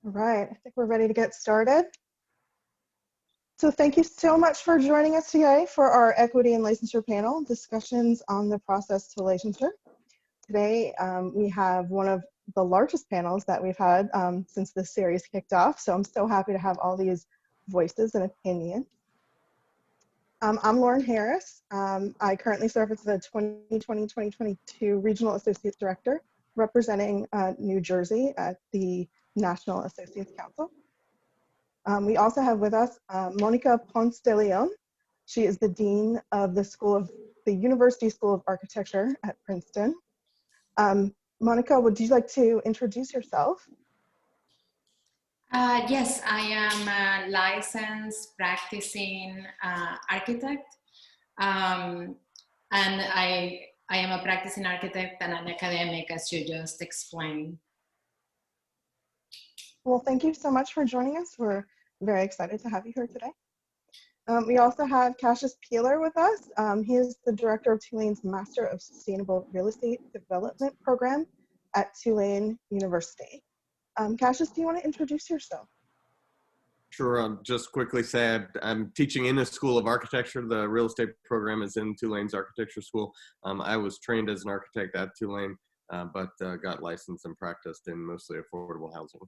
All right, I think we're ready to get started. So thank you so much for joining us today for our Equity and Licensure panel, discussions on the process to licensure. Today, we have one of the largest panels that we've had since this series kicked off. So I'm so happy to have all these voices and opinions. I'm LoriAnne Harris. I currently serve as the 2020-2022 Regional Associate Director, representing New Jersey at the National Associates Council. We also have with us Monica Ponce de Leon. She is the Dean of the University School of Architecture at Princeton. Monica, would you like to introduce yourself? Yes, I am a licensed practicing architect, and I am a practicing architect and an academic, as you just explained. Well, thank you so much for joining us. We're very excited to have you here today. We also have Cassius Peeler with us. He is the director of Tulane's Master of Sustainable Real Estate Development program at Tulane University. Cassius, do you want to introduce yourself? Sure, I'll just quickly say I'm teaching in the School of Architecture. The real estate program is in Tulane's architecture school. I was trained as an architect at Tulane, but got licensed and practiced in mostly affordable housing.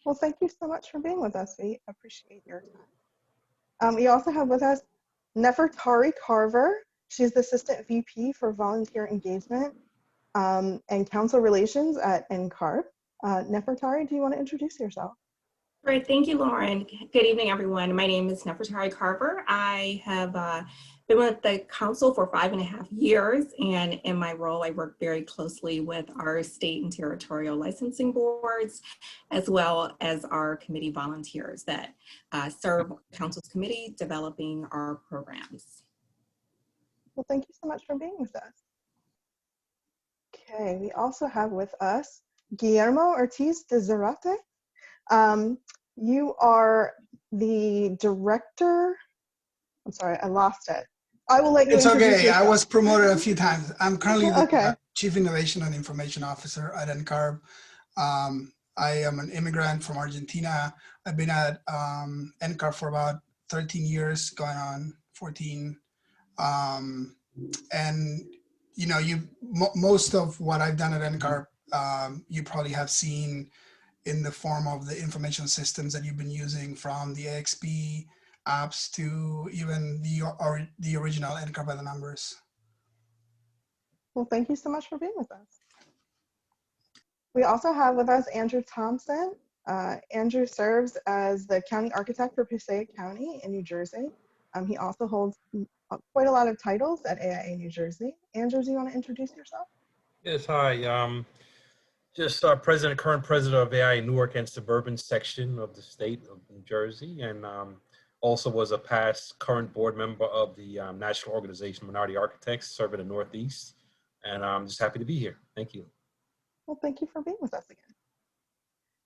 Well, thank you so much for being with us. We appreciate your time. We also have with us Nefertari Carver. She's the Assistant VP for Volunteer Engagement and Council Relations at NCARB. Nefertari, do you want to introduce yourself? Great, thank you, LoriAnne. Good evening, everyone. My name is Nefertari Carver. I have been with the council for 5.5 years, and in my role, I work very closely with our state and territorial licensing boards, as well as our committee volunteers that serve council's committee developing our programs. Well, thank you so much for being with us. Okay, we also have with us Guillermo Ortiz de Zarate. You are the director. I'm sorry, I lost it. I will let you. It's okay. Yourself. I was promoted a few times. I'm currently the Chief Innovation and Information Officer at NCARB. I am an immigrant from Argentina. I've been at NCARB for about 13 years, going on 14. And you know, most of what I've done at NCARB, you probably have seen in the form of the information systems that you've been using, from the AXP apps to even the original NCAR by the numbers. Well, thank you so much for being with us. We also have with us Andrew Thompson. Andrew serves as the county architect for Passaic County in New Jersey. He also holds quite a lot of titles at AIA New Jersey. Andrew, do you want to introduce yourself? Yes, hi. Just current president of AIA Newark and Suburban section of the state of New Jersey, and also was a past current board member of the National Organization of Minority Architects, serving the Northeast, and I'm just happy to be here. Thank you. Well, thank you for being with us again.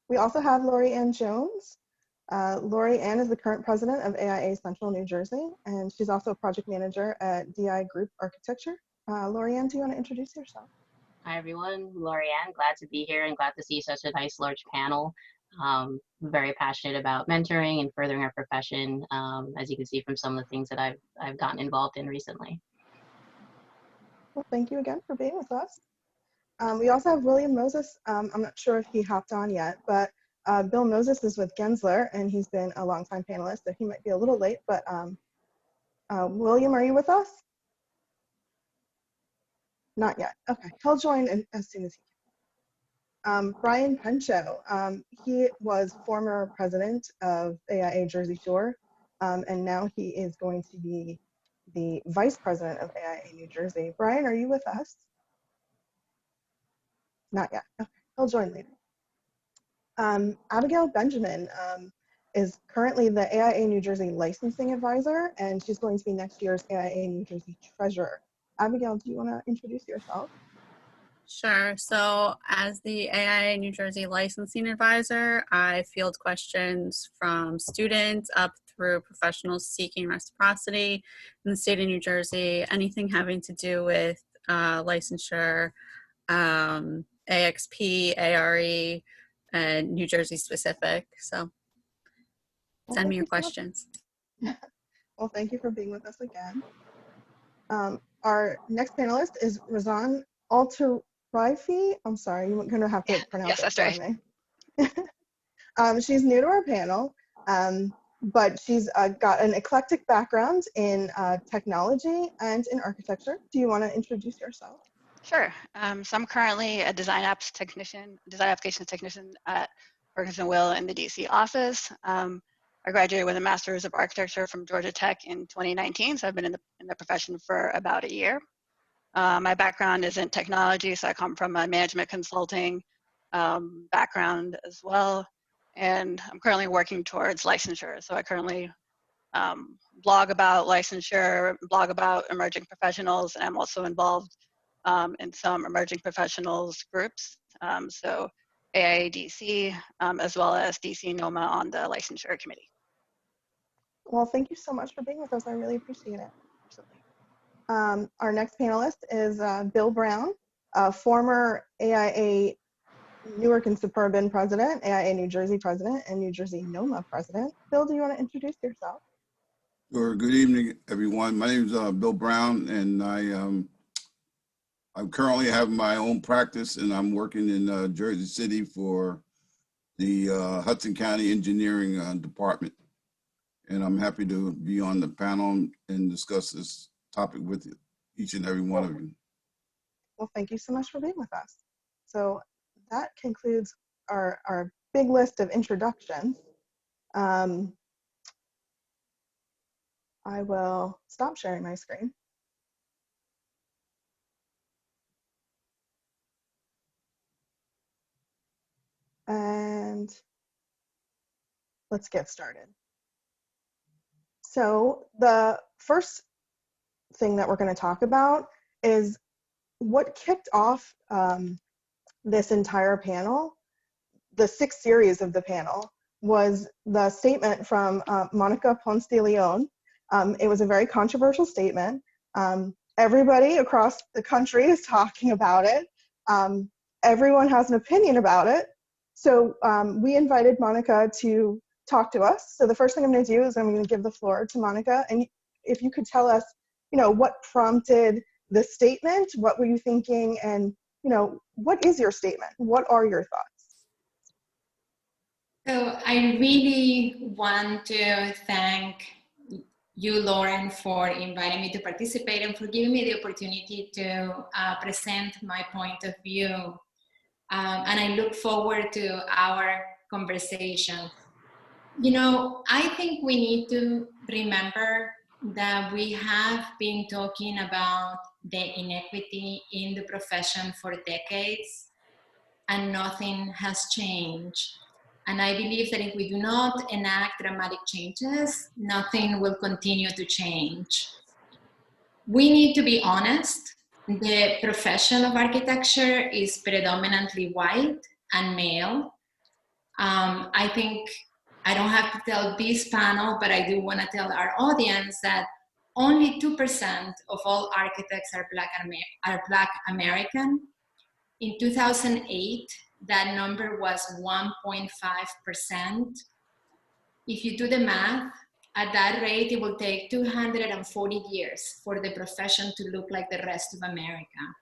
We also have LoriAnne Jones. LoriAnne is the current president of AIA Central New Jersey, and she's also a project manager at DI Group Architecture. LoriAnne, do you want to introduce yourself? Hi everyone, LoriAnne, glad to be here and glad to see such a nice large panel. Very passionate about mentoring and furthering our profession, as you can see from some of the things that I've gotten involved in recently. Well, thank you again for being with us. We also have William Moses. I'm not sure if he hopped on yet, but Bill Moses is with Gensler, and he's been a longtime panelist, so he might be a little late, but William, are you with us? Not yet. Okay, he'll join as soon as he can. Brian Pencho, he was former president of AIA Jersey Shore, and now he is going to be the vice president of AIA New Jersey. Brian, are you with us? Not yet. Okay, he'll join later. Abigail Benjamin is currently the AIA New Jersey licensing advisor, and she's going to be next year's AIA New Jersey treasurer. Abigail, do you want to introduce yourself? Sure. So as the AIA New Jersey licensing advisor, I field questions from students up through professionals seeking reciprocity in the state of New Jersey, anything having to do with licensure, AXP, ARE, and New Jersey specific. So send me your questions. Well, thank you for being with us again. Our next panelist is Razan Altaraifi. I'm sorry, you're going to have to pronounce it for me. She's new to our panel, but she's got an eclectic background in technology and in architecture. Do you want to introduce yourself? Sure. So I'm currently a design applications technician at Ferguson Will in the DC office. I graduated with a master's of architecture from Georgia Tech in 2019, so I've been in the profession for about a year. My background is in technology, so I come from a management consulting background as well, and I'm currently working towards licensure. So I currently blog about licensure, blog about emerging professionals, and I'm also involved in some emerging professionals groups, so AIA DC, as well as DC NOMA on the licensure committee. Well, thank you so much for being with us. I really appreciate it. Absolutely. Our next panelist is Bill Brown, former AIA Newark and Suburban president, AIA New Jersey president, and New Jersey NOMA president. Bill, do you want to introduce yourself? Sure. Good evening, everyone. My name is Bill Brown, and I currently have my own practice, and I'm working in Jersey City for the Hudson County Engineering Department. And I'm happy to be on the panel and discuss this topic with each and every one of you. Well, thank you so much for being with us. So that concludes our big list of introductions. I will stop sharing my screen. And let's get started. So the first thing that we're going to talk about is what kicked off this entire panel. The sixth series of the panel was the statement from Monica Ponce de Leon. It was a very controversial statement. Everybody across the country is talking about it. Everyone has an opinion about it. So we invited Monica to talk to us. So the first thing I'm going to do is I'm going to give the floor to Monica, and if you could tell us, what prompted the statement, what were you thinking, and what is your statement? What are your thoughts? So I really want to thank you, LoriAnne, for inviting me to participate and for giving me the opportunity to present my point of view. And I look forward to our conversation. I think we need to remember that we have been talking about the inequity in the profession for decades, and nothing has changed. And I believe that if we do not enact dramatic changes, nothing will continue to change. We need to be honest. The profession of architecture is predominantly white and male. I think I don't have to tell this panel, but I do want to tell our audience that only 2% of all architects are Black American. In 2008, that number was 1.5%. If you do the math, at that rate, it will take 240 years for the profession to look like the rest of America.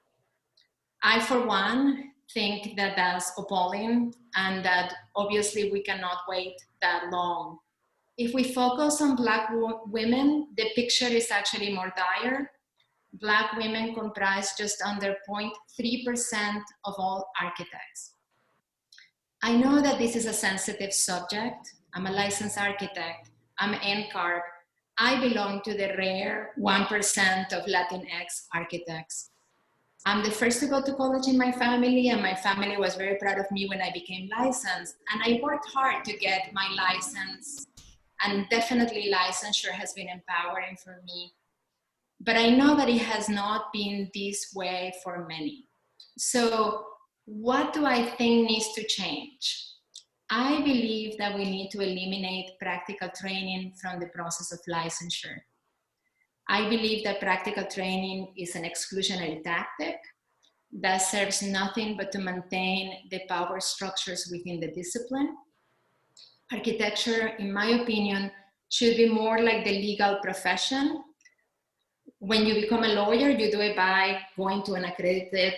I, for one, think that that's appalling, and that obviously we cannot wait that long. If we focus on Black women, the picture is actually more dire. Black women comprise just under 0.3% of all architects. I know that this is a sensitive subject. I'm a licensed architect. I'm NCARB. I belong to the rare 1% of Latinx architects. I'm the first to go to college in my family, and my family was very proud of me when I became licensed. And I worked hard to get my license, and definitely licensure has been empowering for me. But I know that it has not been this way for many. So what do I think needs to change? I believe that we need to eliminate practical training from the process of licensure. I believe that practical training is an exclusionary tactic. that serves nothing but to maintain the power structures within the discipline. Architecture, in my opinion, should be more like the legal profession. When you become a lawyer, you do it by going to an accredited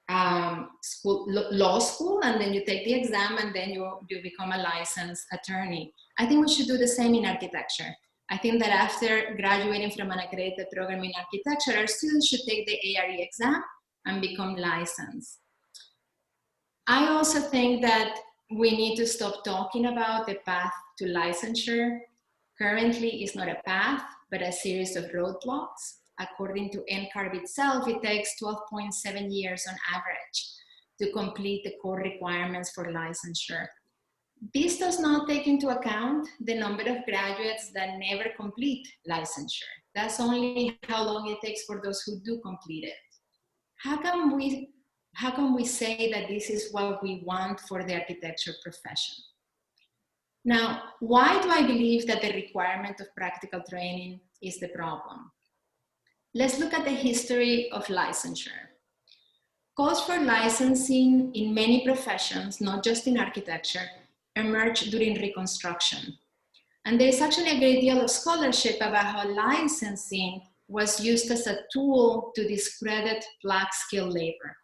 law school, and then you take the exam, and then you become a licensed attorney. I think we should do the same in architecture. I think that after graduating from an accredited program in architecture, our students should take the ARE exam and become licensed. I also think that we need to stop talking about the path to licensure. Currently, it's not a path, but a series of roadblocks. According to NCARB itself, it takes 12.7 years on average to complete the core requirements for licensure. This does not take into account the number of graduates that never complete licensure. That's only how long it takes for those who do complete it. How can we say that this is what we want for the architecture profession? Now, why do I believe that the requirement of practical training is the problem? Let's look at the history of licensure. Calls for licensing in many professions, not just in architecture, emerged during Reconstruction. And there's actually a great deal of scholarship about how licensing was used as a tool to discredit Black skilled labor.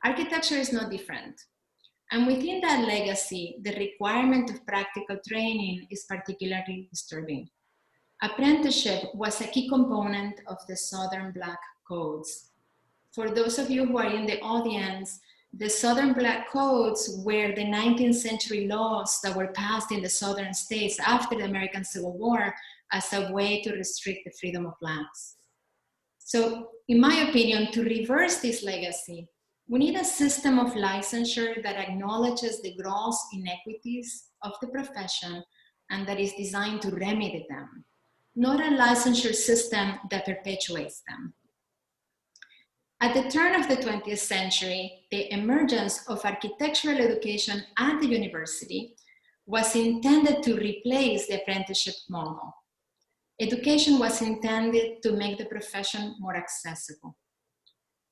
Architecture is no different. And within that legacy, the requirement of practical training is particularly disturbing. Apprenticeship was a key component of the Southern Black codes. For those of you who are in the audience, the Southern Black codes were the 19th century laws that were passed in the Southern states after the American Civil War as a way to restrict the freedom of Blacks. So, in my opinion, to reverse this legacy, we need a system of licensure that acknowledges the gross inequities of the profession and that is designed to remedy them, not a licensure system that perpetuates them. At the turn of the 20th century, the emergence of architectural education at the university was intended to replace the apprenticeship model. Education was intended to make the profession more accessible.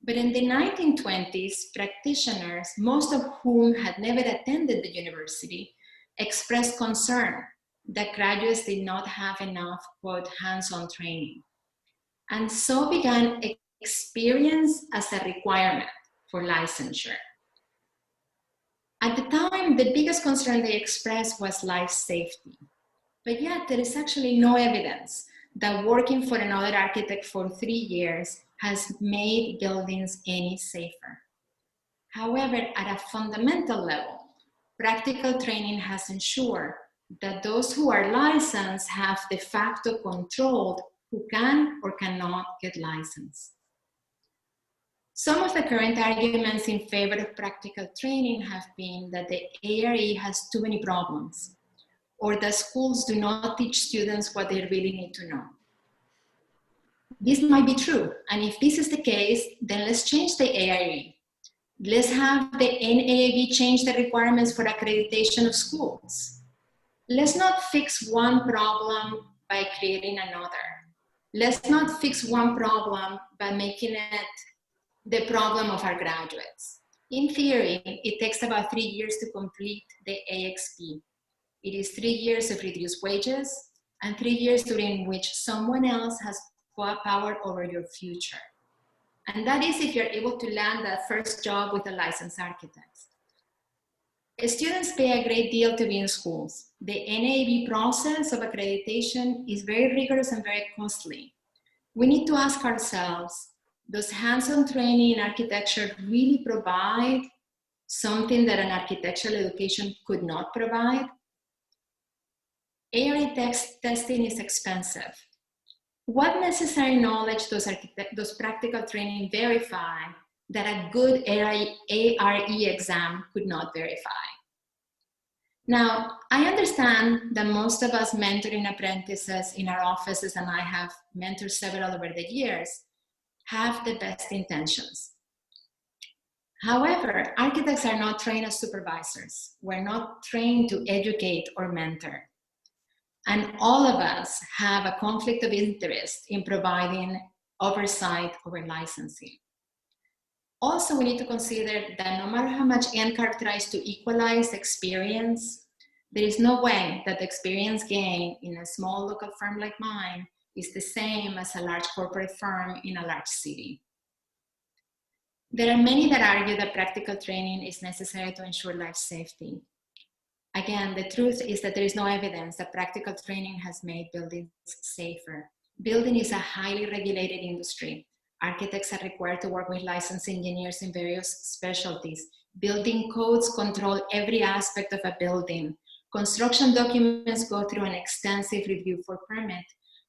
But in the 1920s, practitioners, most of whom had never attended the university, expressed concern that graduates did not have enough, quote, hands-on training. And so began experience as a requirement for licensure. At the time, the biggest concern they expressed was life safety. But yet there is actually no evidence that working for another architect for 3 years has made buildings any safer. However, at a fundamental level, practical training has ensured that those who are licensed have de facto controlled who can or cannot get licensed. Some of the current arguments in favor of practical training have been that the ARE has too many problems, or that schools do not teach students what they really need to know. This might be true, and if this is the case, then let's change the ARE. Let's have the NAAB change the requirements for accreditation of schools. Let's not fix one problem by creating another. Let's not fix one problem by making it the problem of our graduates. In theory, it takes about 3 years to complete the AXP. It is 3 years of reduced wages and 3 years during which someone else has power over your future. And that is if you're able to land that first job with a licensed architect. Students pay a great deal to be in schools. The NAAB process of accreditation is very rigorous and very costly. We need to ask ourselves, does hands-on training in architecture really provide something that an architectural education could not provide? ARE testing is expensive. What necessary knowledge does practical training verify that a good ARE exam could not verify? Now, I understand that most of us mentoring apprentices in our offices, and I have mentored several over the years, have the best intentions. However, architects are not trained as supervisors. We're not trained to educate or mentor. And all of us have a conflict of interest in providing oversight over licensing. Also, we need to consider that no matter how much NCARB tries to equalize experience, there is no way that the experience gain in a small local firm like mine is the same as a large corporate firm in a large city. There are many that argue that practical training is necessary to ensure life safety. Again, the truth is that there is no evidence that practical training has made buildings safer. Building is a highly regulated industry. Architects are required to work with licensed engineers in various specialties. Building codes control every aspect of a building. Construction documents go through an extensive review for permit,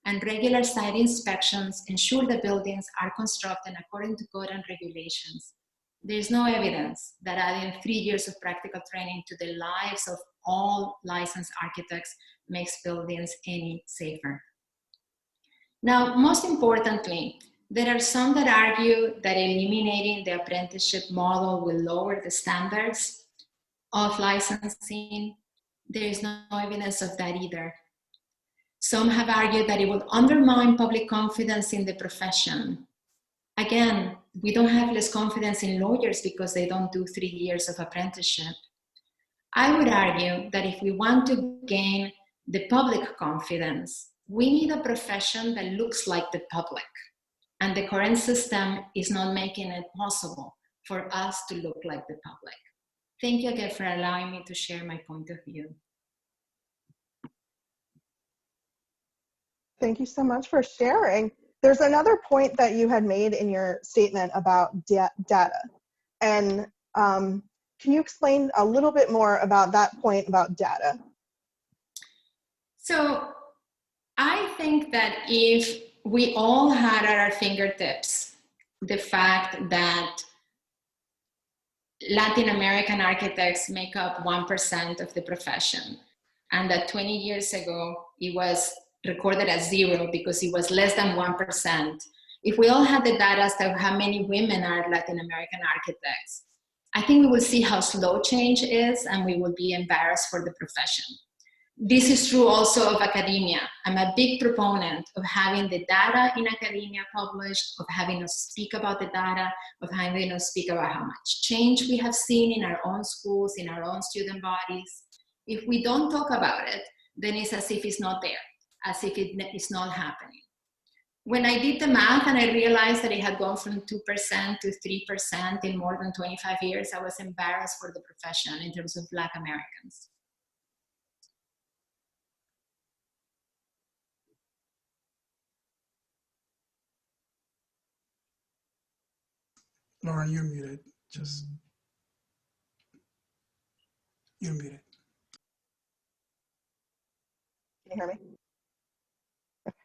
and regular site inspections ensure the buildings are constructed according to code and regulations. There is no evidence that adding 3 years of practical training to the lives of all licensed architects makes buildings any safer. Now, most importantly, there are some that argue that eliminating the apprenticeship model will lower the standards of licensing. There is no evidence of that either. Some have argued that it would undermine public confidence in the profession. Again, we don't have less confidence in lawyers because they don't do 3 years of apprenticeship. I would argue that if we want to gain the public confidence, we need a profession that looks like the public. And the current system is not making it possible for us to look like the public. Thank you again for allowing me to share my point of view. Thank you so much for sharing. There's another point that you had made in your statement about data. And can you explain a little bit more about that point about data? So I think that if we all had at our fingertips the fact that Latin American architects make up 1% of the profession, and that 20 years ago it was recorded as 0 because it was less than 1%. If we all had the data as to how many women are Latin American architects, I think we will see how slow change is, and we will be embarrassed for the profession. This is true also of academia. I'm a big proponent of having the data in academia published, of having us speak about the data, of having us speak about how much change we have seen in our own schools, in our own student bodies. If we don't talk about it, then it's as if it's not there, as if it is not happening. When I did the math and I realized that it had gone from 2% to 3% in more than 25 years, I was embarrassed for the profession in terms of Black Americans. Lauren, you're muted. You're muted. Can you hear me? Okay.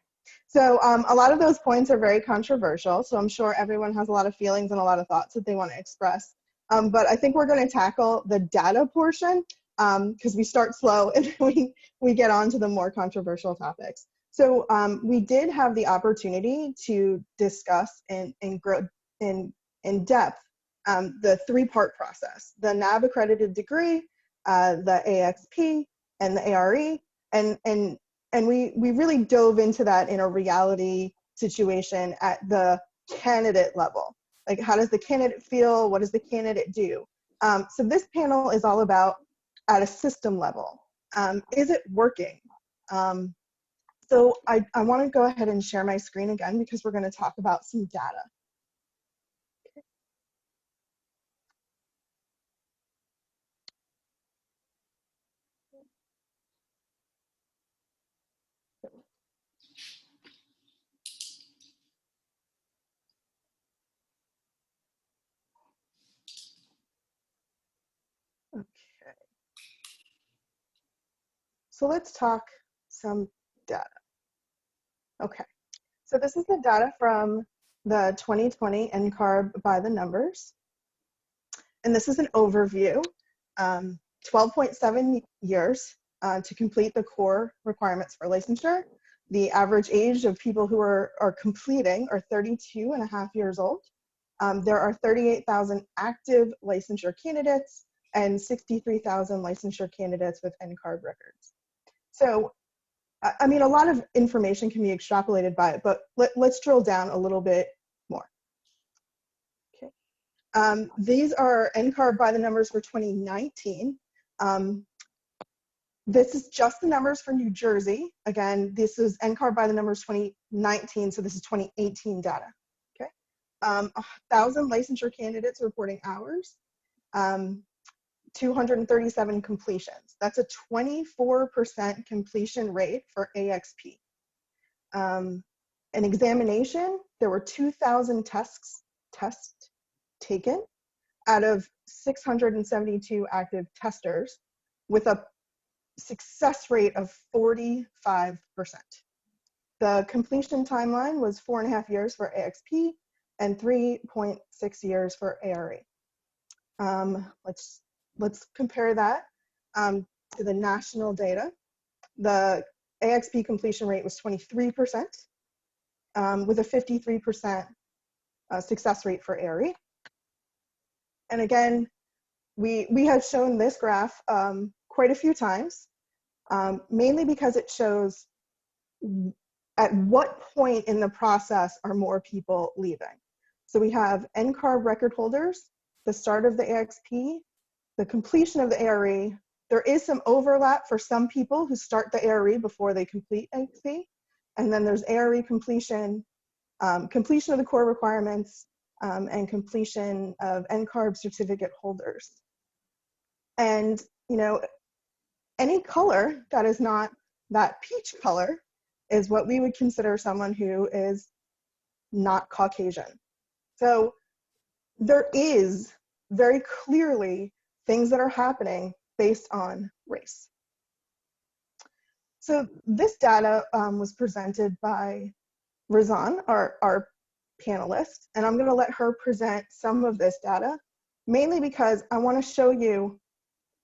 So a lot of those points are very controversial. So I'm sure everyone has a lot of feelings and a lot of thoughts that they want to express. But I think we're going to tackle the data portion because we start slow and we get on to the more controversial topics. So we did have the opportunity to discuss in depth the 3-part process: the NAB accredited degree, the AXP, and the ARE, and we really dove into that in a reality situation at the candidate level. Like, how does the candidate feel? What does the candidate do? So this panel is all about at a system level. Is it working? So I want to go ahead and share my screen again because we're going to talk about some data. Okay. So let's talk some data. Okay. So this is the data from the 2020 NCARB by the numbers. And this is an overview. 12.7 years to complete the core requirements for licensure. The average age of people who are completing are 32.5 years old. There are 38,000 active licensure candidates and 63,000 licensure candidates with NCARB records. So, I mean, a lot of information can be extrapolated by it, but let's drill down a little bit more. Okay. These are NCARB by the numbers for 2019. This is just the numbers for New Jersey. Again, this is NCARB by the numbers 2019, so this is 2018 data. Okay, 1,000 licensure candidates reporting hours, 237 completions. That's a 24% completion rate for AXP. An examination, there were 2,000 tests taken out of 672 active testers with a success rate of 45%. The completion timeline was 4.5 years for AXP and 3.6 years for ARE. Let's compare that to the national data. The AXP completion rate was 23%, with a 53% success rate for ARE. And again, we have shown this graph quite a few times, mainly because it shows at what point in the process are more people leaving. So we have NCARB record holders, the start of the AXP, the completion of the ARE. There is some overlap for some people who start the ARE before they complete AXP. And then there's ARE completion, completion of the core requirements, and completion of NCARB certificate holders. And, you know, any color that is not that peach color is what we would consider someone who is not Caucasian. So there is very clearly things that are happening based on race. So this data was presented by Razan, our panelist, and I'm going to let her present some of this data, mainly because I want to show you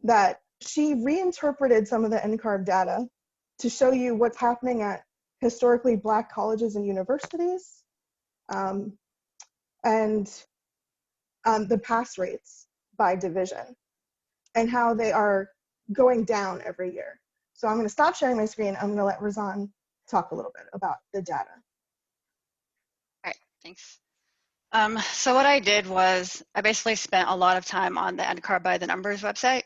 that she reinterpreted some of the NCARB data to show you what's happening at historically Black colleges and universities, and the pass rates by division, and how they are going down every year. So I'm going to stop sharing my screen. I'm going to let Razan talk a little bit about the data. All right, thanks. So what I did was I basically spent a lot of time on the NCARB by the numbers website.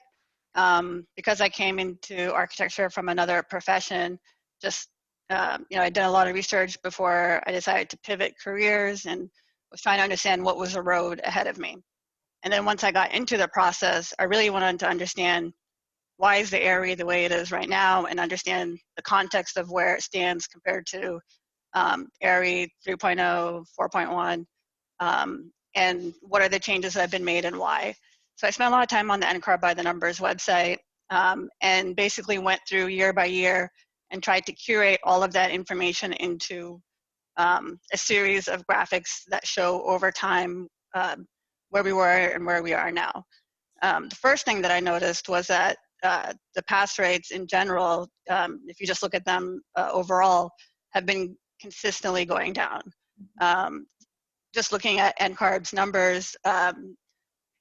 Because I came into architecture from another profession, just, you know, I'd done a lot of research before I decided to pivot careers and was trying to understand what was the road ahead of me. And then once I got into the process, I really wanted to understand why is the area the way it is right now and understand the context of where it stands compared to ARE 3.0, 4.1, and what are the changes that have been made and why. So I spent a lot of time on the NCARB by the numbers website and basically went through year by year and tried to curate all of that information into a series of graphics that show over time where we were and where we are now. The first thing that I noticed was that the pass rates in general, if you just look at them overall, have been consistently going down. Just looking at NCARB's numbers,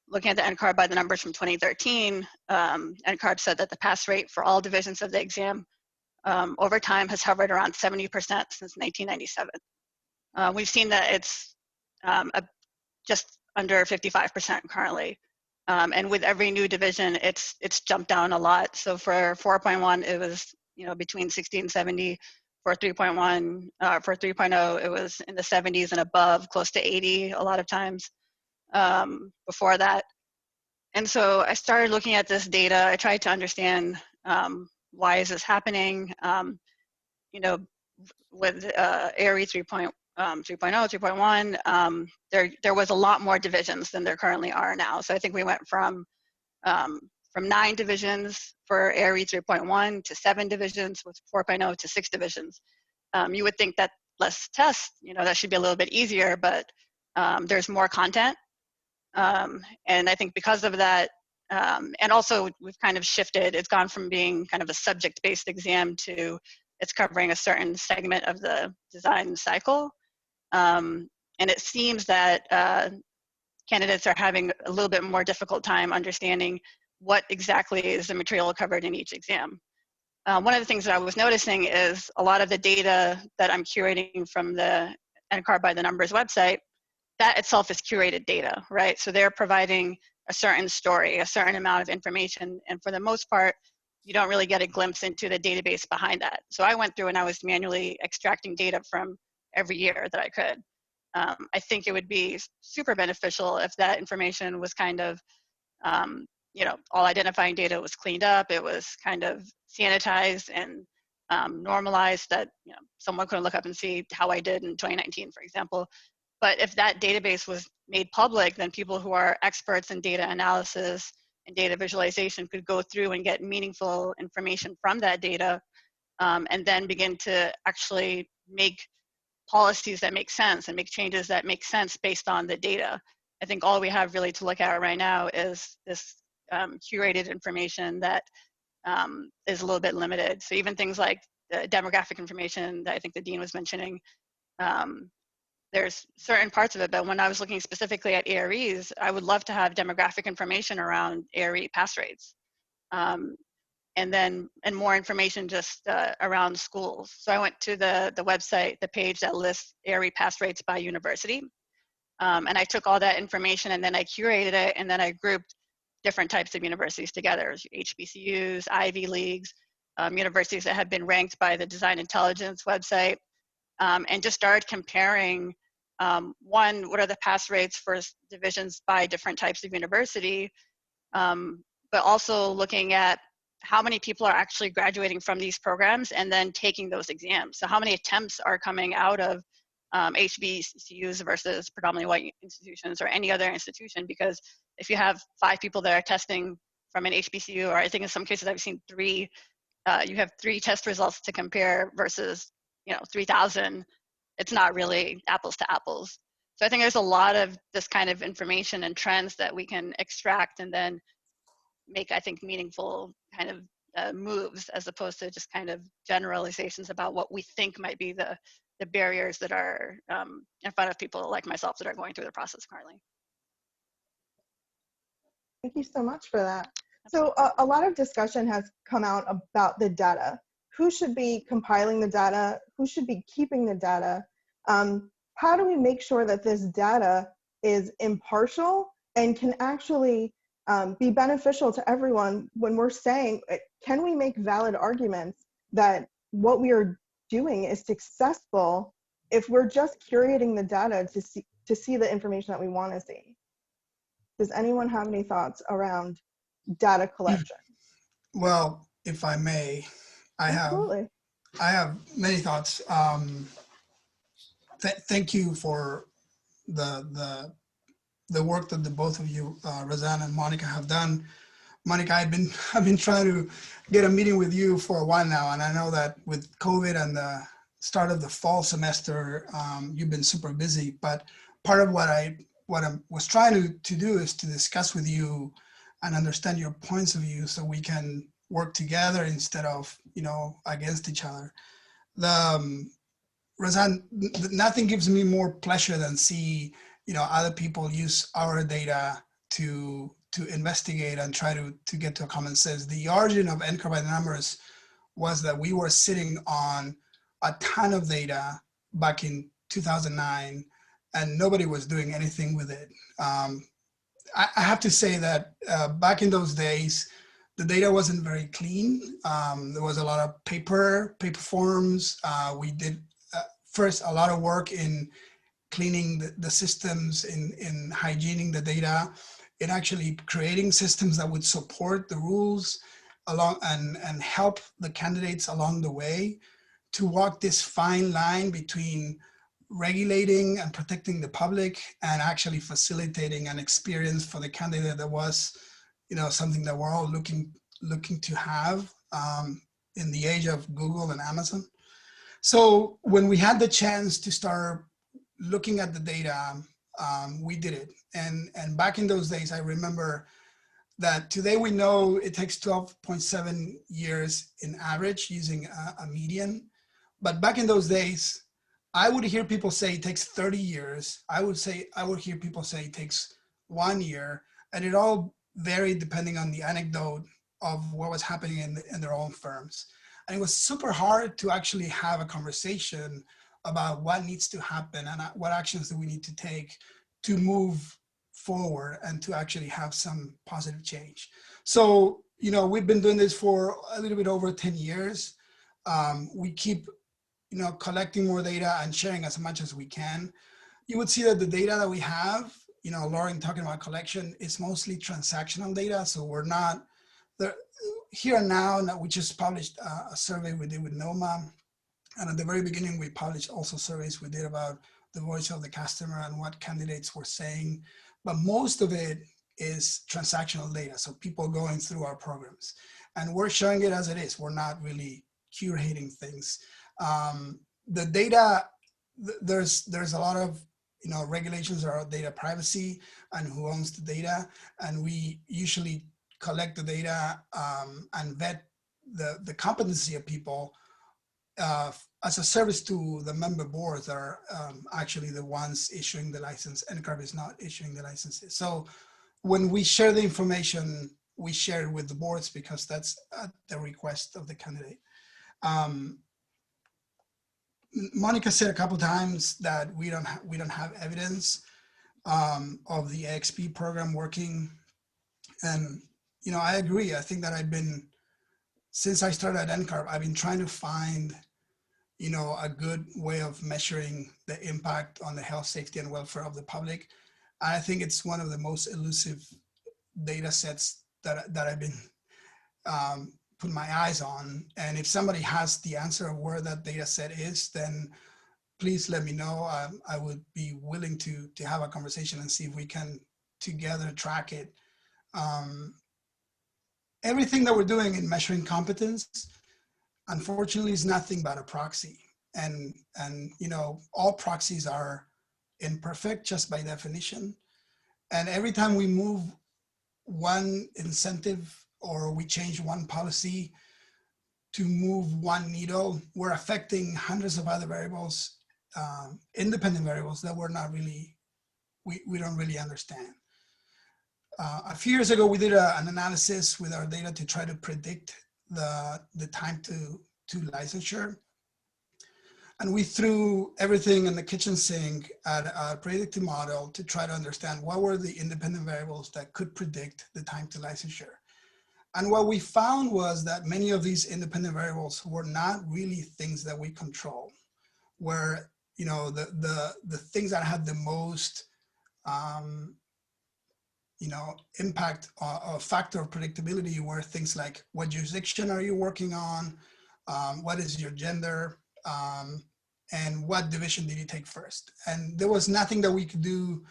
looking at the NCARB by the numbers from 2013, NCARB said that the pass rate for all divisions of the exam over time has hovered around 70% since 1997. We've seen that it's just under 55% currently. And with every new division, it's jumped down a lot. So for 4.1, it was, you know, between 60 and 70. For 3.1, for 3.0, it was in the 70s and above, close to 80 a lot of times. Before that. And so I started looking at this data. I tried to understand why is this happening. You know, with ARE 3.0, 3.1, there was a lot more divisions than there currently are now. So I think we went from 9 divisions for ARE 3.1 to 7 divisions, with 4.0 to 6 divisions. You would think that less tests, you know, that should be a little bit easier, but there's more content. And I think because of that, and also we've kind of shifted, it's gone from being kind of a subject-based exam to it's covering a certain segment of the design cycle. And it seems that candidates are having a little bit more difficult time understanding what exactly is the material covered in each exam. One of the things that I was noticing is a lot of the data that I'm curating from the NCARB by the numbers website that itself is curated data, right? So they're providing a certain story, a certain amount of information, and for the most part, you don't really get a glimpse into the database behind that. So I went through and I was manually extracting data from every year that I could. I think it would be super beneficial if that information was kind of, you know, all identifying data was cleaned up, it was kind of sanitized and normalized, that, you know, someone could look up and see how I did in 2019, for example. But if that database was made public, then people who are experts in data analysis and data visualization could go through and get meaningful information from that data, and then begin to actually make policies that make sense and make changes that make sense based on the data. I think all we have really to look at right now is this curated information that is a little bit limited. So even things like the demographic information that I think the dean was mentioning, there's certain parts of it, but when I was looking specifically at AREs, I would love to have demographic information around ARE pass rates. And more information just around schools. So I went to the website, the page that lists ARE pass rates by university. And I took all that information and then I curated it, and then I grouped different types of universities together, HBCUs, Ivy Leagues, universities that have been ranked by the Design Intelligence website, and just started comparing, one, what are the pass rates for divisions by different types of university, but also looking at how many people are actually graduating from these programs and then taking those exams. So how many attempts are coming out of HBCUs versus predominantly white institutions or any other institution? Because if you have 5 people that are testing from an HBCU, or I think in some cases I've seen 3, you have 3 test results to compare versus, you know, 3,000. It's not really apples to apples. So I think there's a lot of this kind of information and trends that we can extract and then make, I think, meaningful kind of moves, as opposed to just kind of generalizations about what we think might be the barriers that are in front of people like myself that are going through the process currently. Thank you so much for that. So a lot of discussion has come out about the data. Who should be compiling the data? Who should be keeping the data? How do we make sure that this data is impartial and can actually be beneficial to everyone when we're saying, can we make valid arguments that what we are doing is successful if we're just curating the data to see the information that we want to see? Does anyone have any thoughts around data collection? Well, if I may, I have many thoughts. Thank you for the work that the both of you, Roseanne and Monica, have done. Monica, I've been trying to get a meeting with you for a while now, and I know that with COVID and the start of the fall semester, you've been super busy. But part of what I was trying to do is to discuss with you and understand your points of view, so we can work together instead of, you know, against each other. Roseanne, nothing gives me more pleasure than see, you know, other people use our data to investigate and try to get to a common sense. The origin of NCARB by the numbers was that we were sitting on a ton of data back in 2009, and nobody was doing anything with it. I have to say that back in those days, the data wasn't very clean. There was a lot of paper forms. We did first a lot of work in cleaning the systems, in hygiening the data, in actually creating systems that would support the rules along and help the candidates along the way to walk this fine line between regulating and protecting the public and actually facilitating an experience for the candidate that was, you know, something that we're all looking to have in the age of Google and Amazon. So when we had the chance to start looking at the data, we did it. And back in those days, I remember that today we know it takes 12.7 years in average using a median. But back in those days, I would hear people say it takes 30 years. I would hear people say it takes 1 year, and it all varied depending on the anecdote of what was happening in their own firms. And it was super hard to actually have a conversation about what needs to happen and what actions do we need to take to move forward and to actually have some positive change. So, you know, we've been doing this for a little bit over 10 years. We keep, you know, collecting more data and sharing as much as we can. You would see that the data that we have, you know, LoriAnne talking about collection, is mostly transactional data. So we're not there. Here now, we just published a survey we did with NOMA. And at the very beginning, we published also surveys we did about the voice of the customer and what candidates were saying. But most of it is transactional data. So people going through our programs. And we're showing it as it is. We're not really curating things. The data, there's a lot of, you know, regulations around data privacy and who owns the data. And we usually collect the data and vet the competency of people as a service to the member boards that are actually the ones issuing the license. NCARB is not issuing the licenses. So when we share the information, we share it with the boards because that's at the request of the candidate. Monica said a couple times that we don't have evidence of the AXP program working, and you know, I agree. I think that since I started at NCARB, I've been trying to find, you know, a good way of measuring the impact on the health, safety, and welfare of the public. I think it's one of the most elusive data sets that I've been putting my eyes on. And if somebody has the answer of where that data set is, then please let me know. I would be willing to have a conversation and see if we can together track it. Everything that we're doing in measuring competence, unfortunately, is nothing but a proxy. And you know, all proxies are imperfect just by definition. And every time we move one incentive or we change one policy to move one needle, we're affecting hundreds of other variables, independent variables that we're not really, we don't really understand. A few years ago, we did an analysis with our data to try to predict the time to licensure. And we threw everything in the kitchen sink at a predictive model to try to understand what were the independent variables that could predict the time to licensure. And what we found was that many of these independent variables were not really things that we control, where, you know, the things that had the most you know, impact or factor of predictability were things like what jurisdiction are you working on, what is your gender, and what division did you take first. And there was nothing that we could do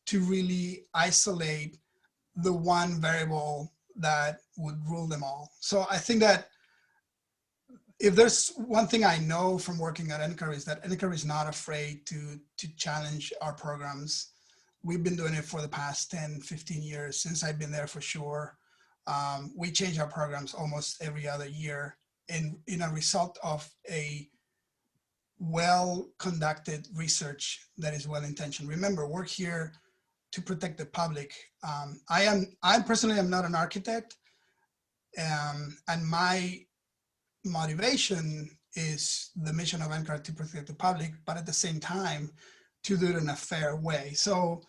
to really isolate the one variable that would rule them all. So I think that if there's one thing I know from working at NCAR is that NCAR is not afraid to challenge our programs. We've been doing it for the past 10, 15 years, since I've been there for sure. We change our programs almost every other year in a result of a well-conducted research that is well-intentioned. Remember, we're here to protect the public. I personally am not an architect, and my motivation is the mission of NCAR to protect the public, but at the same time, to do it in a fair way. So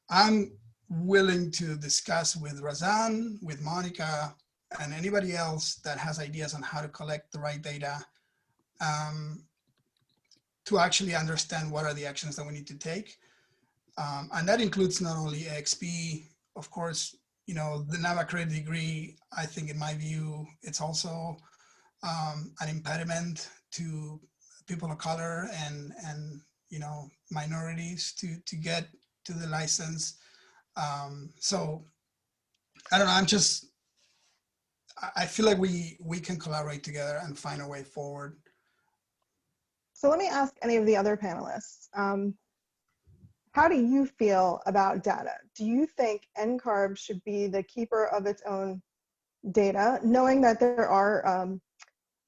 I'm willing to discuss with Razan, with Monica, and anybody else that has ideas on how to collect the right data to actually understand what are the actions that we need to take. And that includes not only AXP, of course, you know, the NAVA credit degree, I think in my view, it's also an impediment to people of color and you know, minorities to get to the license. So I don't know, I feel like we can collaborate together and find a way forward. So let me ask any of the other panelists, how do you feel about data? Do you think NCARB should be the keeper of its own data, knowing that there are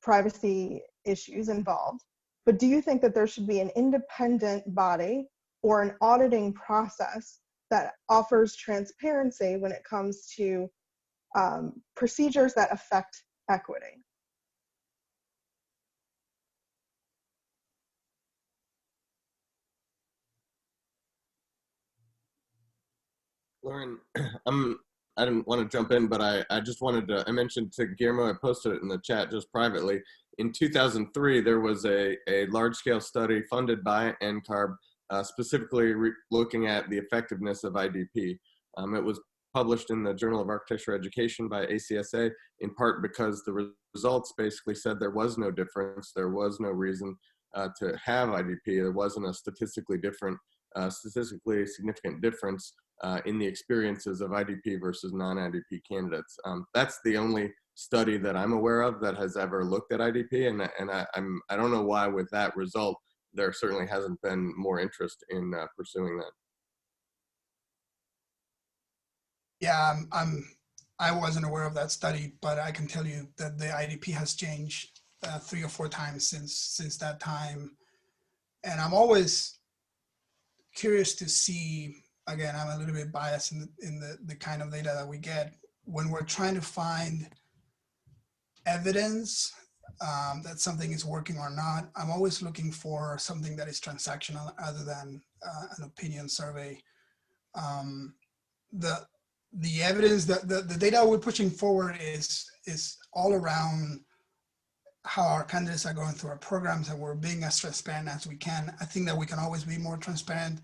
privacy issues involved? But do you think that there should be an independent body or an auditing process that offers transparency when it comes to procedures that affect equity? LoriAnne, I didn't want to jump in, but I just wanted to, I mentioned to Guillermo, I posted it in the chat just privately. In 2003, there was a large-scale study funded by NCARB, specifically looking at the effectiveness of IDP. It was published in the Journal of Architecture Education by ACSA, in part because the results basically said there was no difference, there was no reason to have IDP, there wasn't a statistically significant difference in the experiences of IDP versus non-IDP candidates. That's the only study that I'm aware of that has ever looked at IDP, and I don't know why with that result there certainly hasn't been more interest in pursuing that. Yeah, I wasn't aware of that study, but I can tell you that the IDP has changed 3 or 4 times since that time, and I'm always curious to see. Again, I'm a little bit biased in the kind of data that we get when we're trying to find evidence that something is working or not. I'm always looking for something that is transactional other than an opinion survey. The evidence, the data we're pushing forward is all around how our candidates are going through our programs, and we're being as transparent as we can. I think that we can always be more transparent,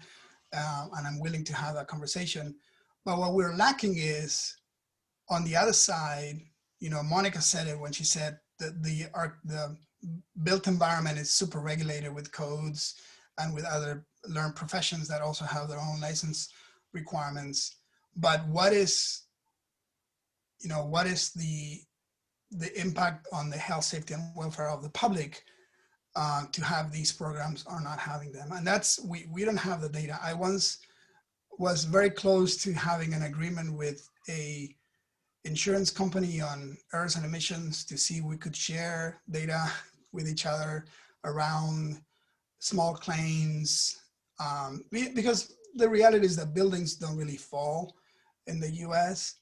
and I'm willing to have that conversation. But what we're lacking is, on the other side, you know, Monica said it when she said that the built environment is super regulated with codes and with other learned professions that also have their own license requirements. But what is the impact on the health, safety, and welfare of the public to have these programs or not having them? And that's, we don't have the data. I once was very close to having an agreement with a insurance company on errors and emissions to see if we could share data with each other around small claims, because the reality is that buildings don't really fall in the US,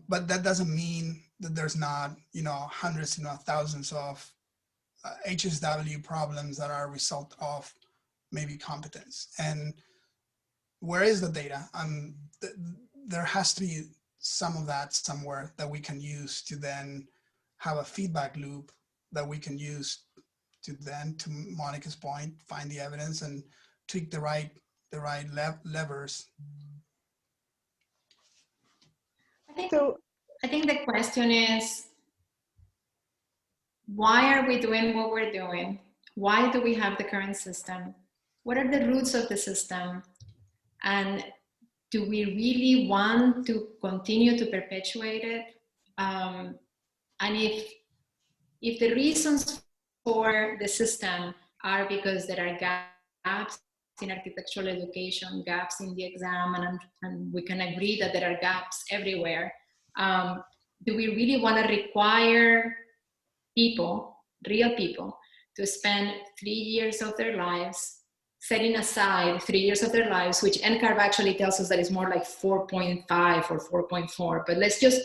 but that doesn't mean that there's not, you know, hundreds, you know, thousands of HSW problems that are a result of maybe competence. And where is the data? There has to be some of that somewhere that we can use to then have a feedback loop that we can use to then, to Monica's point, find the evidence and tweak the right levers. I think the question is, why are we doing what we're doing? Why do we have the current system? What are the roots of the system? And do we really want to continue to perpetuate it? And if the reasons for the system are because there are gaps in architectural education, gaps in the exam, and we can agree that there are gaps everywhere, do we really want to require people, real people, to spend 3 years of their lives, setting aside 3 years of their lives, which NCARB actually tells us that it's more like 4.5 or 4.4, but let's just,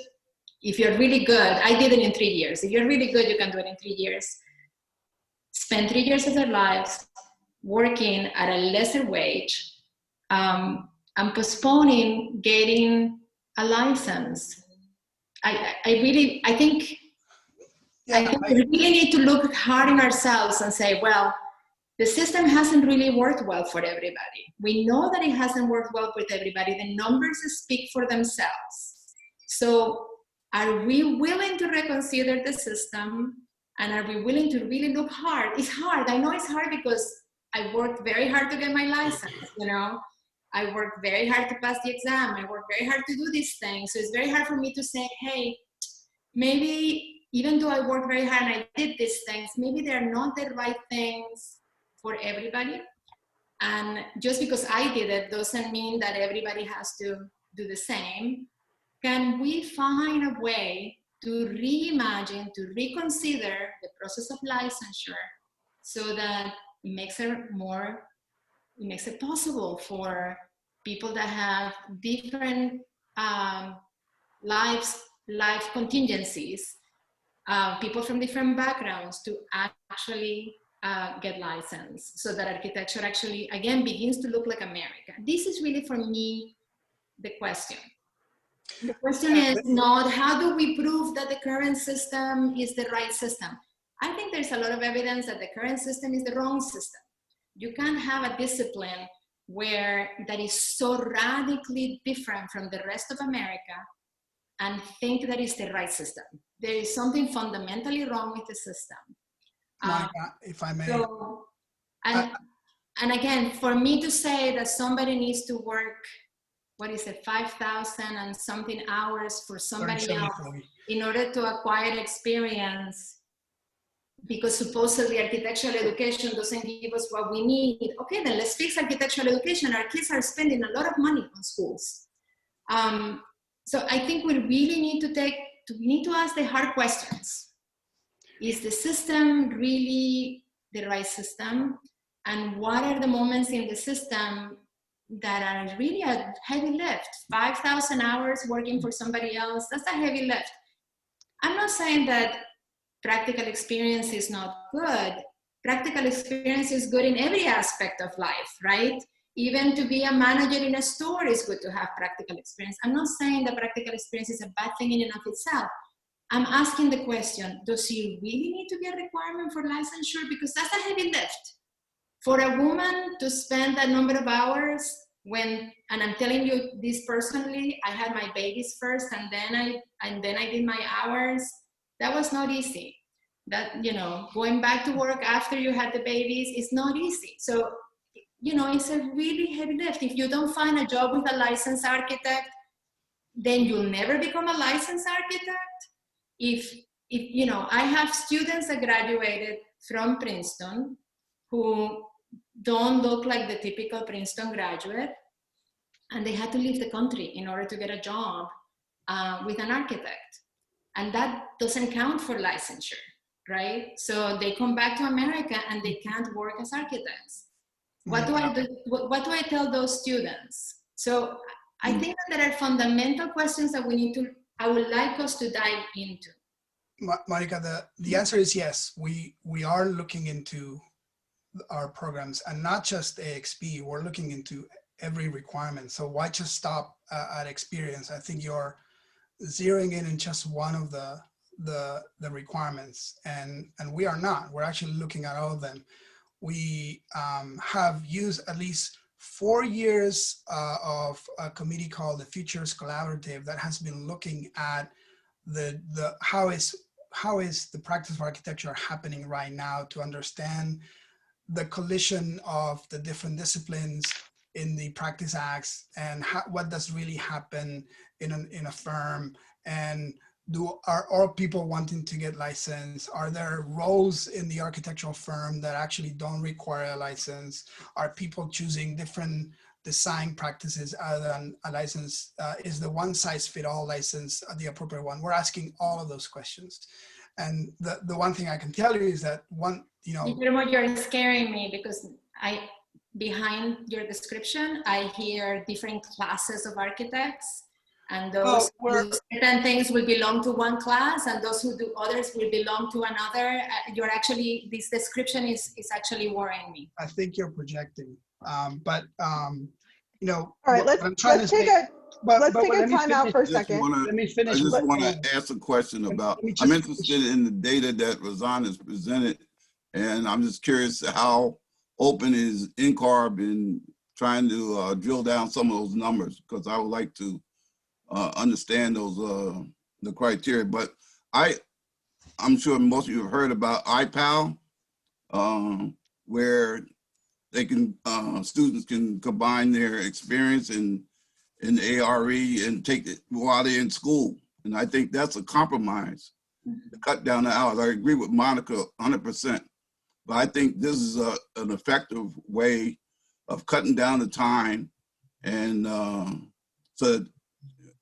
if you're really good, I did it in 3 years. If you're really good, you can do it in 3 years. Spend 3 years of their lives working at a lesser wage, and postponing getting a license. I think we really need to look hard in ourselves and say, well, the system hasn't really worked well for everybody. We know that it hasn't worked well with everybody. The numbers speak for themselves. So are we willing to reconsider the system? And are we willing to really look hard? It's hard. I know it's hard because I worked very hard to get my license, you know. I worked very hard to pass the exam. I worked very hard to do these things. So it's very hard for me to say, hey, maybe even though I worked very hard and I did these things, maybe they're not the right things for everybody. And just because I did it doesn't mean that everybody has to do the same. Can we find a way to reimagine, to reconsider the process of licensure so that it makes it possible for people that have different life contingencies, people from different backgrounds, to actually get licensed, so that architecture actually, again, begins to look like America. This is really, for me, the question. The question is not how do we prove that the current system is the right system. I think there's a lot of evidence that the current system is the wrong system. You can't have a discipline where that is so radically different from the rest of America and think that is the right system. There is something fundamentally wrong with the system. Monica, if I may. So, and again, for me to say that somebody needs to work, what is it, 5,000 and something hours for somebody else in order to acquire experience, because supposedly architectural education doesn't give us what we need. Okay, then let's fix architectural education. Our kids are spending a lot of money on schools. So I think we really need to ask the hard questions. Is the system really the right system? And what are the moments in the system that are really a heavy lift? 5,000 hours working for somebody else, that's a heavy lift. I'm not saying that practical experience is not good. Practical experience is good in every aspect of life, right? Even to be a manager in a store is good to have practical experience. I'm not saying that practical experience is a bad thing in and of itself. I'm asking the question, does it really need to be a requirement for licensure? Because that's a heavy lift. For a woman to spend that number of hours when, and I'm telling you this personally, I had my babies first and then I did my hours. That was not easy. That, you know, going back to work after you had the babies is not easy. So, you know, it's a really heavy lift. If you don't find a job with a licensed architect, then you'll never become a licensed architect. If you know, I have students that graduated from Princeton who don't look like the typical Princeton graduate, and they had to leave the country in order to get a job with an architect. And that doesn't count for licensure, right? So they come back to America and they can't work as architects. What do I do? What do I tell those students? So I think that there are fundamental questions that I would like us to dive into. Monica, the answer is yes. We are looking into our programs, and not just AXP. We're looking into every requirement. So why just stop at experience? I think you're zeroing in just one of the requirements, and we are not. We're actually looking at all of them. We have used at least 4 years of a committee called the Futures Collaborative that has been looking at how is the practice of architecture happening right now, to understand the collision of the different disciplines in the practice acts, and what does really happen in a firm, and are all people wanting to get licensed? Are there roles in the architectural firm that actually don't require a license? Are people choosing different design practices other than a license? Is the one-size-fit-all license the appropriate one? We're asking all of those questions. And the one thing I can tell you is that Guillermo, you're scaring me, because behind your description, I hear different classes of architects, and those who do certain things will belong to one class, and those who do others will belong to another. This description is actually worrying me. I think you're projecting, you know. All right, let's take a time out for a second. Let me finish. I just want to ask a question about, I'm interested in the data that Razan has presented, and I'm just curious how open is NCARB in trying to drill down some of those numbers, because I would like to understand those the criteria. But I'm sure most of you have heard about IPAL, where they can students can combine their experience in ARE and take it while they're in school, and I think that's a compromise to cut down the hours. I agree with Monica 100%, but I think this is an effective way of cutting down the time, and so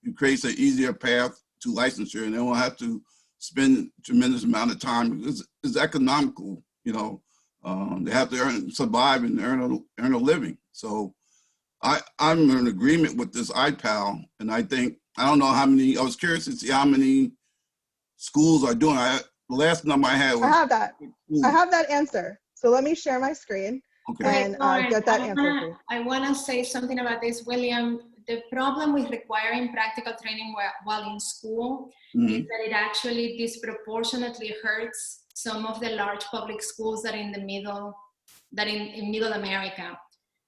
it creates an easier path to licensure, and they won't have to spend a tremendous amount of time, because it's economical. You know, they have to survive and earn a living. So I'm in agreement with this IPAL, and I think, I don't know how many, I was curious to see how many schools are doing. The last number I had was— I have that answer. So let me share my screen. Okay. And get that answer for you. I want to say something about this, William. the problem with requiring practical training while in school is that it actually disproportionately hurts some of the large public schools that are in the middle, in middle America.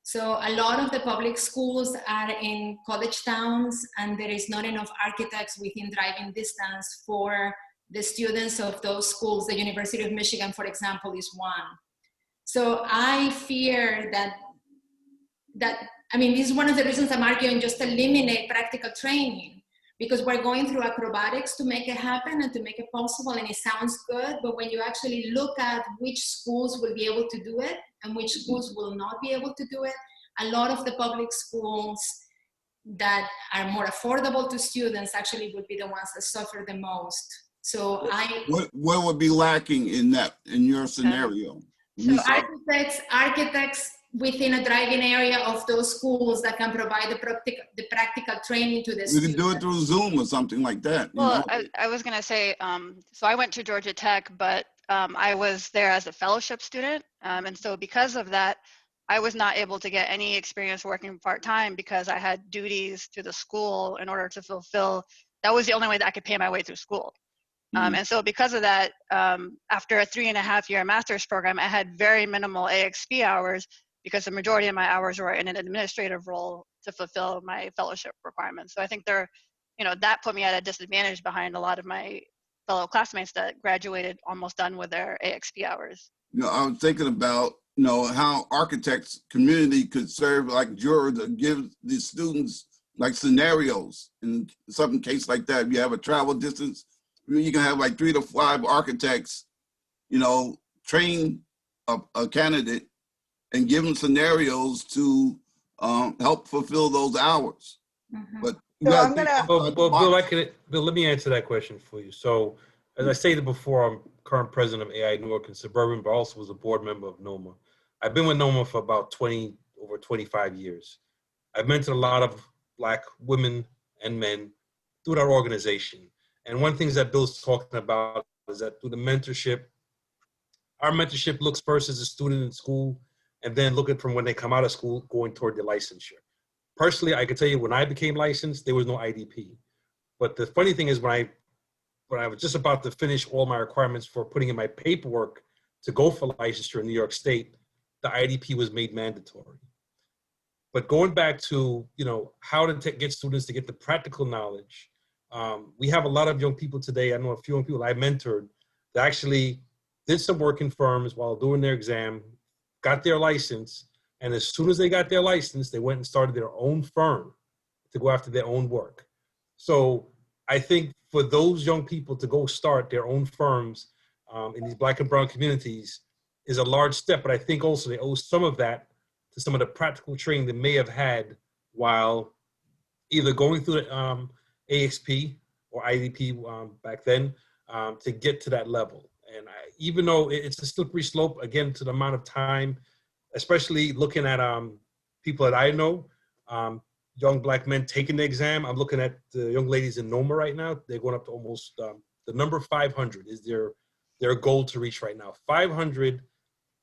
So a lot of the public schools are in college towns, and there is not enough architects within driving distance for the students of those schools. The University of Michigan, for example, is one. So I fear that I mean, this is one of the reasons I'm arguing just eliminate practical training, because we're going through acrobatics to make it happen and to make it possible, and it sounds good, but when you actually look at which schools will be able to do it and which schools will not be able to do it, a lot of the public schools that are more affordable to students actually would be the ones that suffer the most. So what would be lacking in that, in your scenario? So architects within a driving area of those schools that can provide the practical training to the students. You can do it through Zoom or something like that. Well, I was going to say, so I went to Georgia Tech, but I was there as a fellowship student. And so because of that, I was not able to get any experience working part-time because I had duties to the school in order to fulfill. That was the only way that I could pay my way through school. And so because of that, after a 3.5-year master's program, I had very minimal AXP hours because the majority of my hours were in an administrative role to fulfill my fellowship requirements. So I think that put me at a disadvantage behind a lot of my fellow classmates that graduated almost done with their AXP hours. I was thinking about, how architects community could serve like juror to give the students like scenarios in some case like that. If you have a travel distance, you can have like 3 to 5 architects, train a candidate and give them scenarios to help fulfill those hours. But So Bill, let me answer that question for you. So, as I stated before, I'm current president of AIA Newark and Suburban, but also was a board member of NOMA. I've been with NOMA for about over 25 years. I've mentored a lot of Black women and men through our organization. And one of the things that Bill's talking about is that through the mentorship, our mentorship looks first as a student in school, and then looking from when they come out of school, going toward the licensure. Personally, I can tell you when I became licensed, there was no IDP. But the funny thing is when I was just about to finish all my requirements for putting in my paperwork to go for licensure in New York State, the IDP was made mandatory. But going back to, how to get students to get the practical knowledge, we have a lot of young people today. I know a few young people I mentored that actually did some work in firms while doing their exam, got their license, and as soon as they got their license, they went and started their own firm to go after their own work. So I think for those young people to go start their own firms in these Black and brown communities is a large step, but I think also they owe some of that to some of the practical training they may have had while either going through the AXP or IDP back then to get to that level. And even though it's a slippery slope, again, to the amount of time, especially looking at people that I know, young Black men taking the exam. I'm looking at the young ladies in NOMA right now. They're going up to almost, the number 500 is their goal to reach right now. 500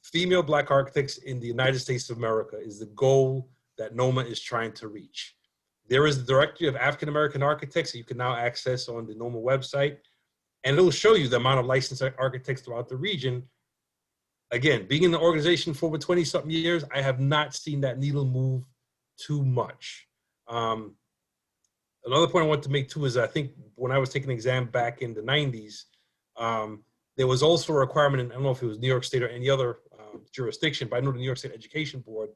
female Black architects in the United States of America is the goal that NOMA is trying to reach. There is the Directory of African American Architects that you can now access on the NOMA website. And it'll show you the amount of licensed architects throughout the region. Again, being in the organization for over 20-something years, I have not seen that needle move too much. Another point I want to make too is I think when I was taking an exam back in the 90s, there was also a requirement, and I don't know if it was New York State or any other jurisdiction, but I know the New York State Education Board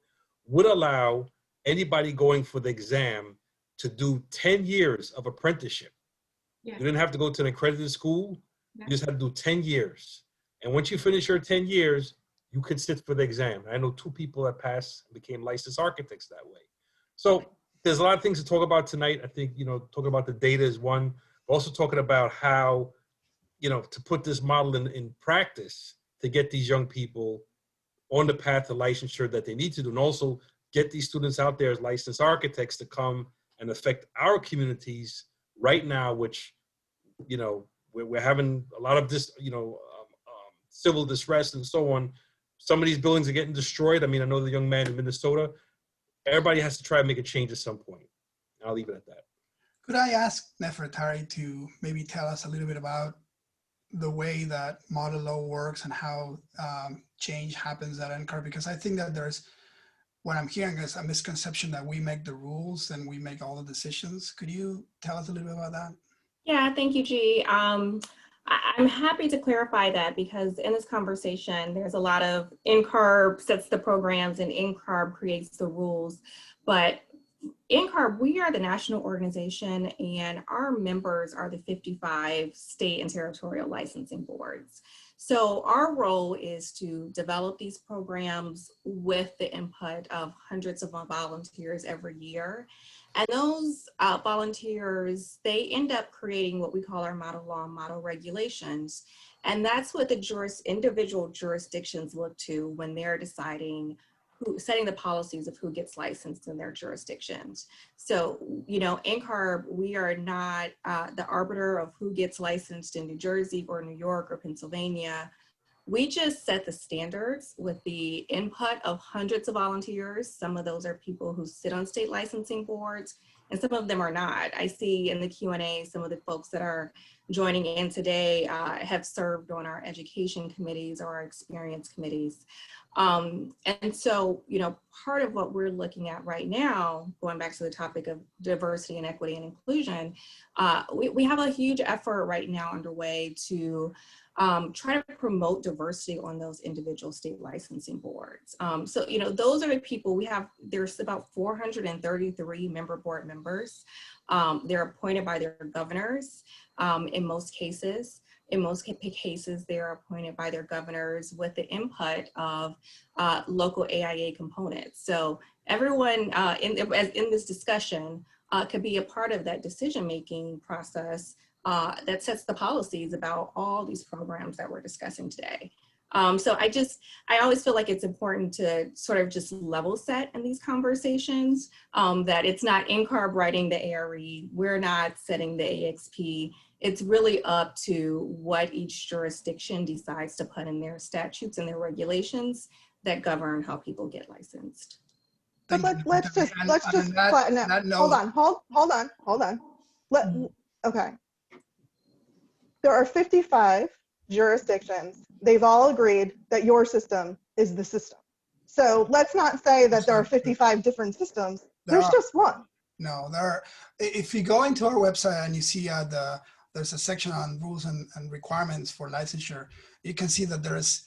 would allow anybody going for the exam to do 10 years of apprenticeship. Yeah. You didn't have to go to an accredited school. Yeah. You just had to do 10 years. And once you finish your 10 years, you could sit for the exam. I know 2 people that passed and became licensed architects that way. So there's a lot of things to talk about tonight. I think, talking about the data is one. We're also talking about how, to put this model in practice to get these young people on the path to licensure that they need to do, and also get these students out there as licensed architects to come and affect our communities right now, which, we're having a lot of this, civil distress and so on. Some of these buildings are getting destroyed. I mean, I know the young man in Minnesota, everybody has to try and make a change at some point. I'll leave it at that. Could I ask Nefertari to maybe tell us a little bit about the way that model law works and how change happens at NCARB? Because I think that there's, what I'm hearing is a misconception that we make the rules and we make all the decisions. Could you tell us a little bit about that? Yeah, thank you, G. I'm happy to clarify that, because in this conversation, there's a lot of NCARB sets the programs and NCARB creates the rules. But NCARB, we are the national organization, and our members are the 55 state and territorial licensing boards. So our role is to develop these programs with the input of hundreds of volunteers every year. And those volunteers, they end up creating what we call our model law and model regulations. And that's what the individual jurisdictions look to when they're deciding setting the policies of who gets licensed in their jurisdictions. So, you know, NCARB, we are not the arbiter of who gets licensed in New Jersey or New York or Pennsylvania. We just set the standards with the input of hundreds of volunteers. Some of those are people who sit on state licensing boards, and some of them are not. I see in the Q&A, some of the folks that are joining in today have served on our education committees or our experience committees. And so, you know, part of what we're looking at right now, going back to the topic of diversity and equity and inclusion, we have a huge effort right now underway to try to promote diversity on those individual state licensing boards. So, you know, those are the people we have. There's about 433 board members. They're appointed by their governors in most cases. In most cases, they're appointed by their governors with the input of local AIA components. So everyone in this discussion could be a part of that decision-making process that sets the policies about all these programs that we're discussing today. So I always feel like it's important to sort of just level set in these conversations, that it's not NCARB writing the ARE, we're not setting the AXP. It's really up to what each jurisdiction decides to put in their statutes and their regulations that govern how people get licensed. But let's just flatten out. Hold on. Okay. There are 55 jurisdictions. They've all agreed that your system is the system. So let's not say that there are 55 different systems. There's just one. No, there are. If you go into our website and you see there's a section on rules and requirements for licensure, you can see that there's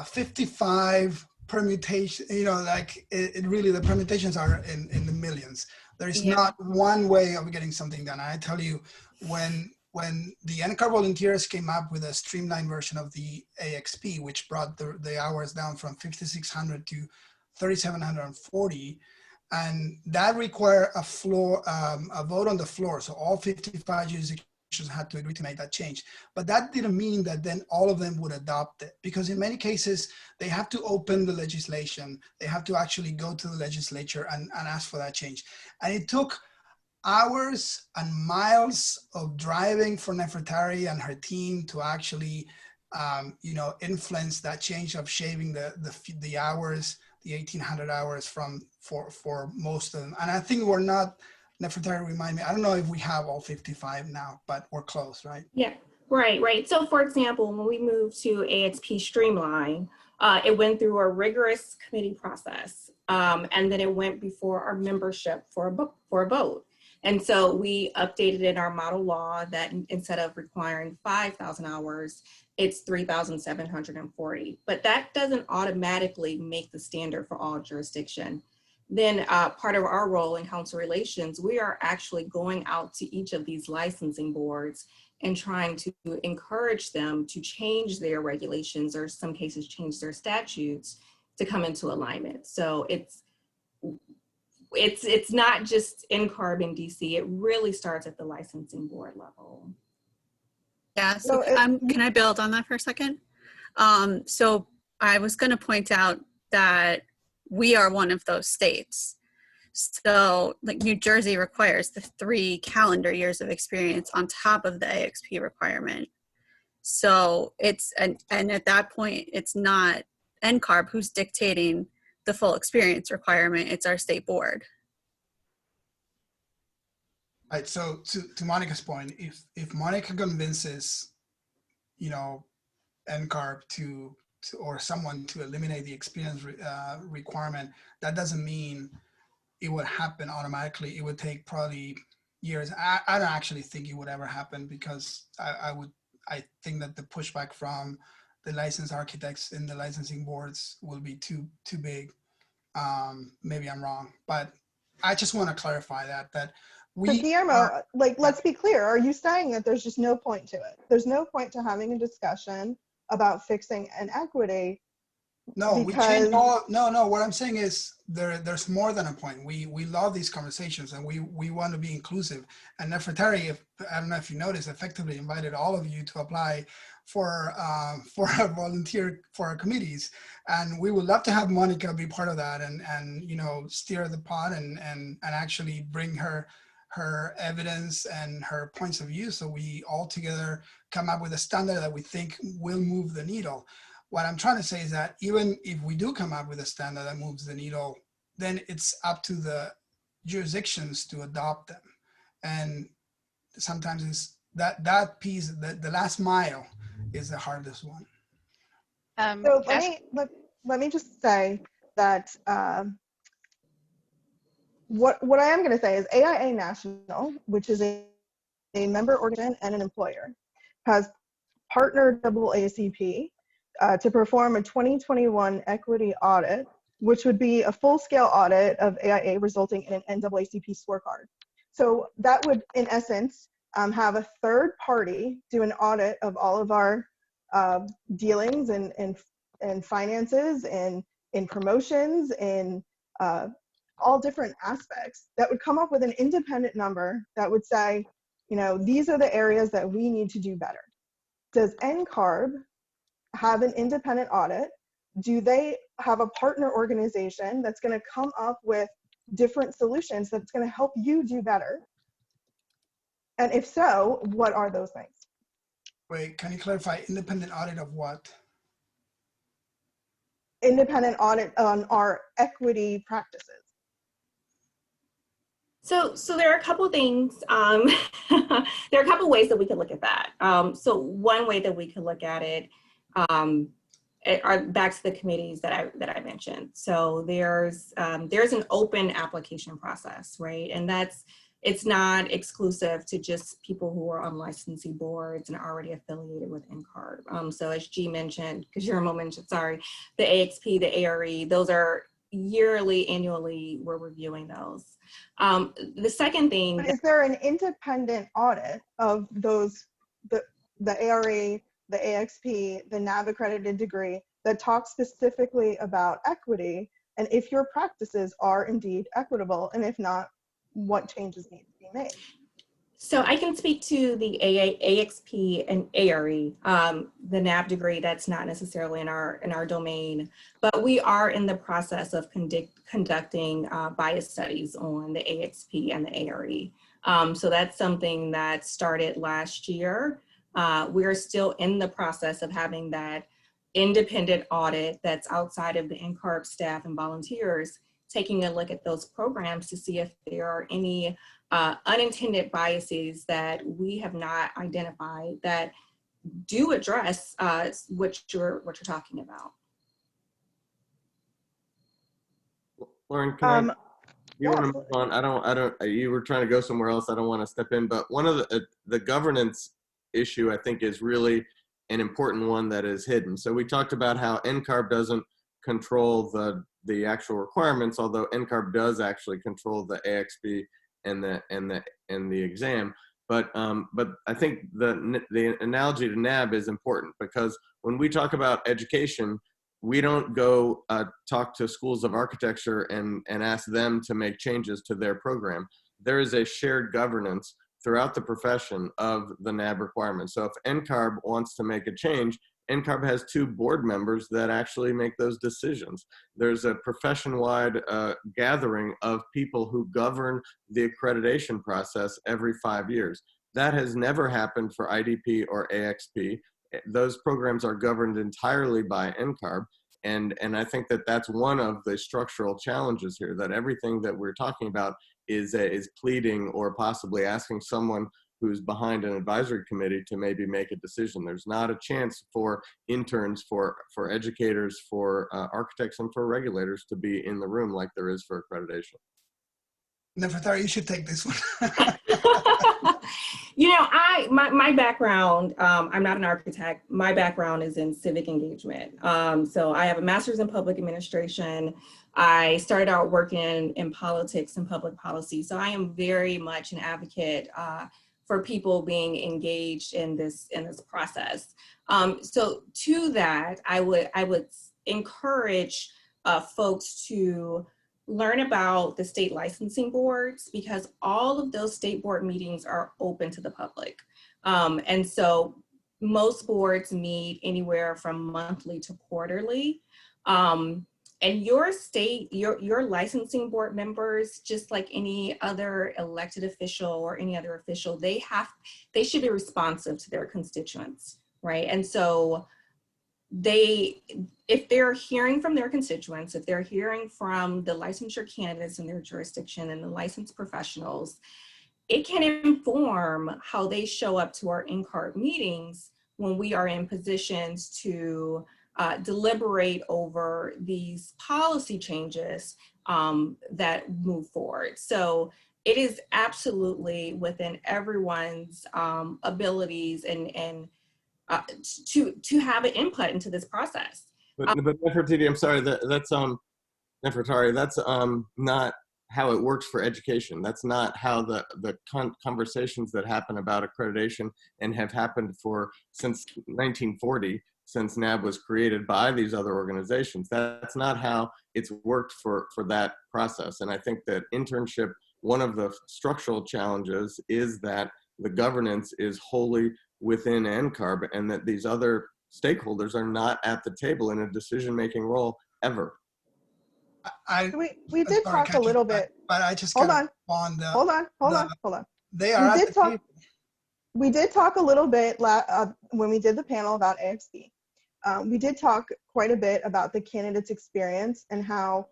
55 permutations. You know, like it really, the permutations are in the millions. There is not one way of getting something done. I tell you, when the NCAR volunteers came up with a streamlined version of the AXP, which brought the hours down from 5,600 to 3,740, and that required a vote on the floor. So all 55 jurisdictions had to agree to make that change. But that didn't mean that then all of them would adopt it, because in many cases, they have to open the legislation. They have to actually go to the legislature and ask for that change. And it took hours and miles of driving for Nefertari and her team to actually, you know, influence that change of shaving the hours, the 1,800 hours for most of them. And I think we're not, Nefertari, remind me, I don't know if we have all 55 now, but we're close, right? Yeah, right. So for example, when we moved to AXP Streamline, it went through a rigorous committee process. And then it went before our membership for a vote. And so we updated in our model law that instead of requiring 5,000 hours, it's 3,740. But that doesn't automatically make the standard for all jurisdiction. Then part of our role in council relations, we are actually going out to each of these licensing boards and trying to encourage them to change their regulations, or some cases change their statutes to come into alignment. So it's not just NCARB in DC, it really starts at the licensing board level. Yeah, so can I build on that for a second? So I was gonna point out that we are one of those states. So like New Jersey requires the 3 calendar years of experience on top of the AXP requirement. So it's, and at that point, it's not NCARB who's dictating the full experience requirement, it's our state board. Right, so to Monica's point, if Monica convinces, you know, NCARB to or someone to eliminate the experience requirement, that doesn't mean it would happen automatically. It would take probably years. I don't actually think it would ever happen, because I think that the pushback from the licensed architects in the licensing boards will be too big. Maybe I'm wrong, but I just want to clarify that But Guillermo, like, let's be clear. Are you saying that there's just no point to it? There's no point to having a discussion about fixing inequity? No, we because change all. No. What I'm saying is there's more than a point. We love these conversations, and we want to be inclusive. And Nefertari, I don't know if you noticed, effectively invited all of you to apply for a volunteer for our committees. And we would love to have Monica be part of that, and you know, steer the pot and actually bring her evidence and her points of view, so we all together come up with a standard that we think will move the needle. What I'm trying to say is that even if we do come up with a standard that moves the needle, then it's up to the jurisdictions to adopt them. And sometimes it's that piece, the last mile is the hardest one. So let me just say that what I am going to say is AIA National, which is a member organization and an employer, has partnered AACP to perform a 2021 equity audit, which would be a full-scale audit of AIA resulting in an NAACP scorecard. So that would, in essence, have a third party do an audit of all of our dealings and finances and in promotions and all different aspects, that would come up with an independent number that would say, you know, these are the areas that we need to do better. Does NCARB have an independent audit? Do they have a partner organization that's going to come up with different solutions that's going to help you do better? And if so, what are those things? Wait, can you clarify independent audit of what? Independent audit on our equity practices. So there are a couple things, there are a couple ways that we could look at that. So one way that we could look at it are back to the committees that I mentioned. So there's an open application process, right? And it's not exclusive to just people who are on licensing boards and already affiliated with NCARB. So as G mentioned, Guillermo mentioned, sorry, the AXP, the ARE, those are annually, we're reviewing those. The second thing— But is there an independent audit of those, the ARE, the AXP, the NAB accredited degree, that talks specifically about equity, and if your practices are indeed equitable, and if not, what changes need to be made? So I can speak to the AXP and ARE, the NAB degree. That's not necessarily in our domain, but we are in the process of conducting bias studies on the AXP and the ARE. So that's something that started last year. We're still in the process of having that independent audit that's outside of the NCARB staff and volunteers, taking a look at those programs to see if there are any unintended biases that we have not identified that do address what you're talking about. Lauren, can you want to move on? I don't, you were trying to go somewhere else. I don't want to step in, but one of the governance issue, I think, is really an important one that is hidden. So we talked about how NCARB doesn't control the actual requirements, although NCARB does actually control the AXP and the exam. But I think the analogy to NAB is important, because when we talk about education, we don't go talk to schools of architecture and ask them to make changes to their program. There is a shared governance throughout the profession of the NAB requirements. So if NCARB wants to make a change, NCARB has 2 board members that actually make those decisions. There's a profession-wide gathering of people who govern the accreditation process every 5 years. That has never happened for IDP or AXP. Those programs are governed entirely by NCARB. And I think that that's one of the structural challenges here, that everything that we're talking about is pleading or possibly asking someone who's behind an advisory committee to maybe make a decision. There's not a chance for interns, for educators, for architects, and for regulators to be in the room like there is for accreditation. Nefertari, you should take this one. You know, my background, I'm not an architect. My background is in civic engagement. So I have a master's in public administration. I started out working in politics and public policy. So I am very much an advocate for people being engaged in this process. So to that, I would encourage folks to learn about the state licensing boards, because all of those state board meetings are open to the public. And so most boards meet anywhere from monthly to quarterly. And your state, your licensing board members, just like any other elected official or any other official, they should be responsive to their constituents, right? And so if they're hearing from their constituents, if they're hearing from the licensure candidates in their jurisdiction and the licensed professionals, it can inform how they show up to our NCARB meetings when we are in positions to deliberate over these policy changes that move forward. So it is absolutely within everyone's abilities and to have an input into this process. But Nefertiti, I'm sorry, that's Nefertari, that's not how it works for education. That's not how the conversations that happen about accreditation and have happened since 1940, since NAB was created by these other organizations. That's not how it's worked for that process. And I think that internship, one of the structural challenges is that the governance is wholly within NCARB, and that these other stakeholders are not at the table in a decision-making role ever. We did talk a little bit, but I just hold on. Hold on. They are at the table. We did talk a little bit when we did the panel about AXP. We did talk quite a bit about the candidate's experience and how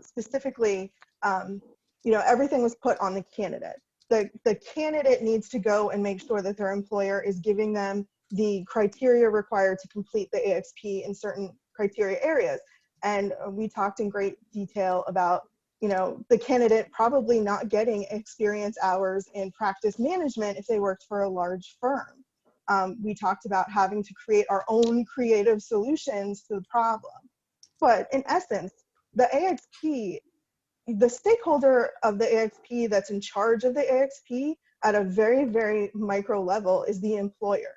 specifically, everything was put on the candidate. The candidate needs to go and make sure that their employer is giving them the criteria required to complete the AXP in certain criteria areas. And we talked in great detail about, the candidate probably not getting experience hours in practice management if they worked for a large firm. We talked about having to create our own creative solutions to the problem. But in essence, the AXP, the stakeholder of the AXP that's in charge of the AXP at a very, very micro level is the employer.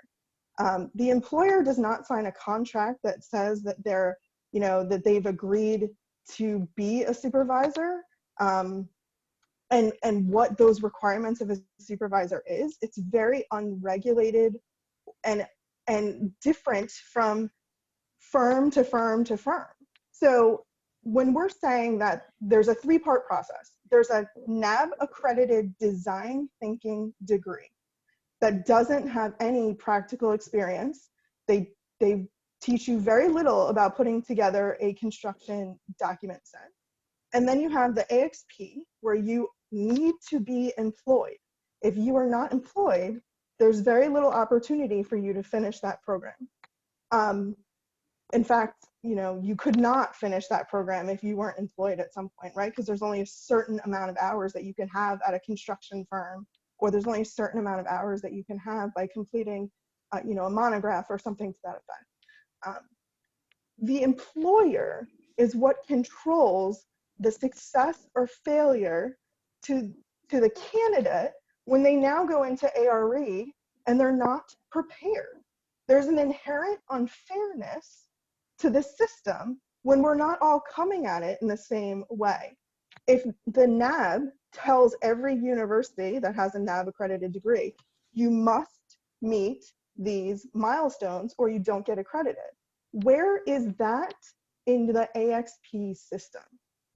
The employer does not sign a contract that says that they're, that they've agreed to be a supervisor and what those requirements of a supervisor is. It's very unregulated and different from firm to firm to firm. So when we're saying that there's a three-part process, there's a NAB accredited design thinking degree that doesn't have any practical experience. They teach you very little about putting together a construction document set. And then you have the AXP, where you need to be employed. If you are not employed, there's very little opportunity for you to finish that program. In fact, you could not finish that program if you weren't employed at some point, right? Because there's only a certain amount of hours that you can have at a construction firm, or there's only a certain amount of hours that you can have by completing, a monograph or something to that effect. The employer is what controls the success or failure to the candidate when they now go into ARE and they're not prepared. There's an inherent unfairness to the system when we're not all coming at it in the same way. If the NAB tells every university that has a NAB accredited degree, you must meet these milestones or you don't get accredited. Where is that in the AXP system?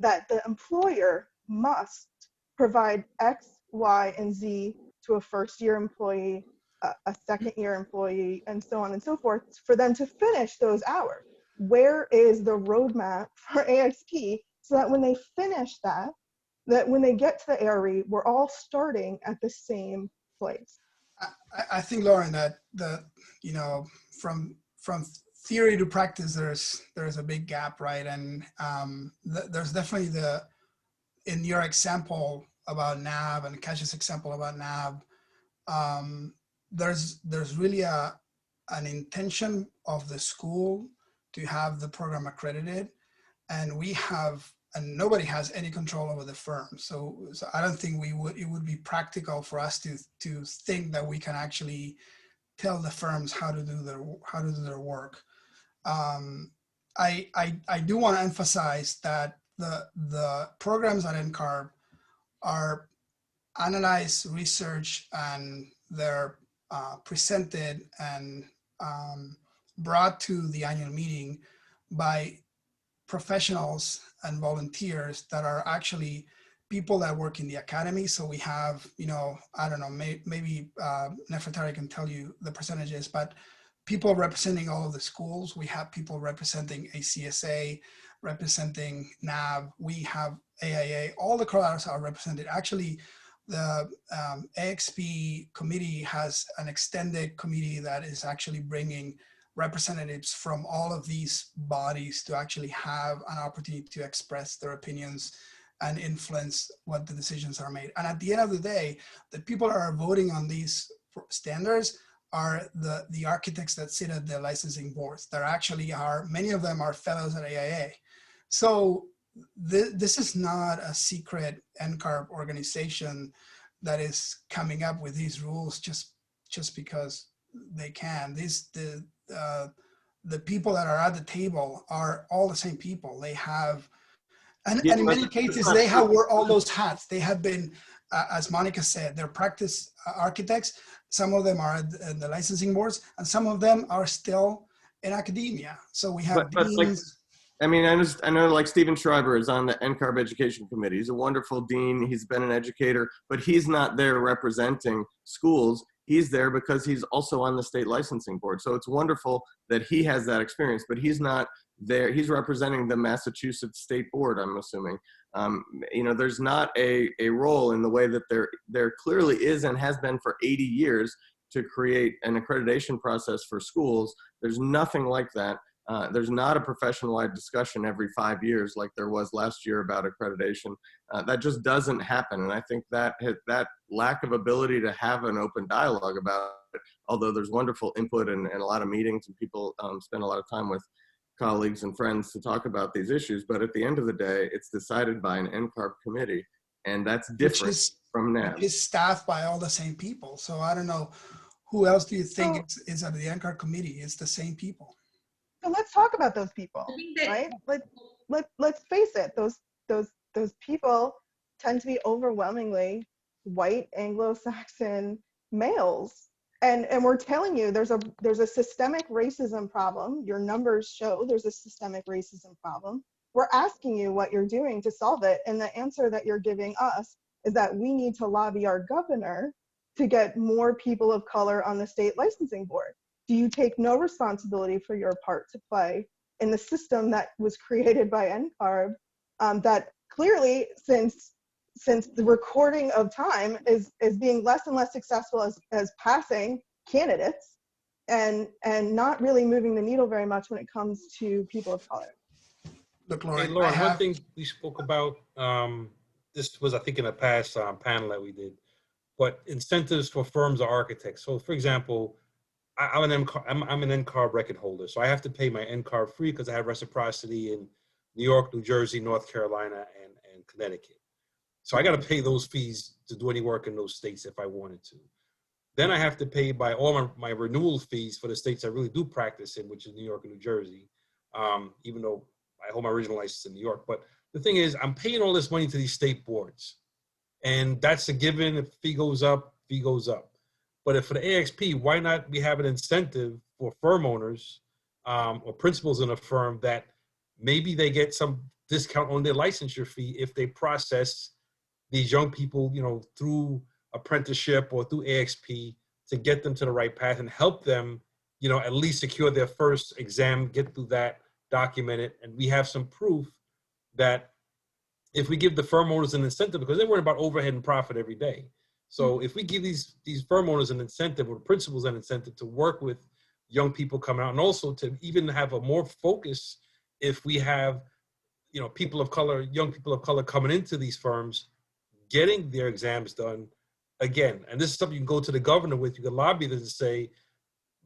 That the employer must provide X, Y, and Z to a first-year employee, a second-year employee, and so on and so forth, for them to finish those hours. Where is the roadmap for AXP so that when they finish that, that when they get to the ARE, we're all starting at the same place. I think, Lauren, that from theory to practice, there's a big gap, right? And there's definitely in your example about NAB and Cassius' example about NAB, there's really an intention of the school to have the program accredited, and nobody has any control over the firm. So I don't think it would be practical for us to think that we can actually tell the firms how to do their work. I do want to emphasize that the programs at NCARB are analyzed, researched, and they're presented and brought to the annual meeting by professionals and volunteers that are actually people that work in the academy. So we have, I don't know, maybe Nefertari can tell you the percentages, but people representing all of the schools. We have people representing ACSA, representing NAB. We have AIA. All the colleges are represented. Actually, the AXP committee has an extended committee that is actually bringing representatives from all of these bodies to actually have an opportunity to express their opinions and influence what the decisions are made. And at the end of the day, the people that are voting on these standards are the architects that sit at the licensing boards. There actually are, many of them are fellows at AIA. So this is not a secret NCARB organization that is coming up with these rules just because they can. The people that are at the table are all the same people. They have, and in many cases, they have worn all those hats. They have been, as Monica said, they're practice architects. Some of them are at the licensing boards, and some of them are still in academia. So we have deans. I know like Stephen Schreiber is on the NCARB Education Committee. He's a wonderful dean. He's been an educator, but he's not there representing schools. He's there because he's also on the state licensing board. So it's wonderful that he has that experience, but he's not there. He's representing the Massachusetts State Board, I'm assuming. There's not a role in the way that there clearly is and has been for 80 years to create an accreditation process for schools. There's nothing like that. There's not a profession-wide discussion every 5 years like there was last year about accreditation. That just doesn't happen. And I think that lack of ability to have an open dialogue about it, although there's wonderful input and a lot of meetings and people spend a lot of time with colleagues and friends to talk about these issues. But at the end of the day, it's decided by an NCARB committee, and that's different from NAB. It's staffed by all the same people. So I don't know, who else do you think is at the NCARB committee? It's the same people. So let's talk about those people, right? Let's face it, those people tend to be overwhelmingly white Anglo-Saxon males. And we're telling you there's a systemic racism problem. Your numbers show there's a systemic racism problem. We're asking you what you're doing to solve it. And the answer that you're giving us is that we need to lobby our governor to get more people of color on the state licensing board. Do you take no responsibility for your part to play in the system that was created by NCARB that clearly, since the recording of time, is being less and less successful as passing candidates and not really moving the needle very much when it comes to people of color? Look, Lauren, hey, Lauren, one thing we spoke about, this was, I think, in a past panel that we did, but incentives for firms or architects. So, for example, I'm an NCARB record holder, so I have to pay my NCARB free because I have reciprocity in New York, New Jersey, North Carolina, and Connecticut. So I got to pay those fees to do any work in those states if I wanted to. Then I have to pay by all my renewal fees for the states I really do practice in, which is New York and New Jersey, even though I hold my original license in New York. But the thing is, I'm paying all this money to these state boards. And that's a given. If the fee goes up, fee goes up. But if for the AXP, why not we have an incentive for firm owners or principals in a firm that maybe they get some discount on their licensure fee if they process these young people, through apprenticeship or through AXP to get them to the right path and help them, at least secure their first exam, get through that, document it, and we have some proof that if we give the firm owners an incentive, because they're worried about overhead and profit every day. So if we give these firm owners an incentive, or principals an incentive to work with young people coming out, and also to even have a more focus if we have, you know, people of color, young people of color coming into these firms, getting their exams done again. And this is something you can go to the governor with. You can lobby them to say,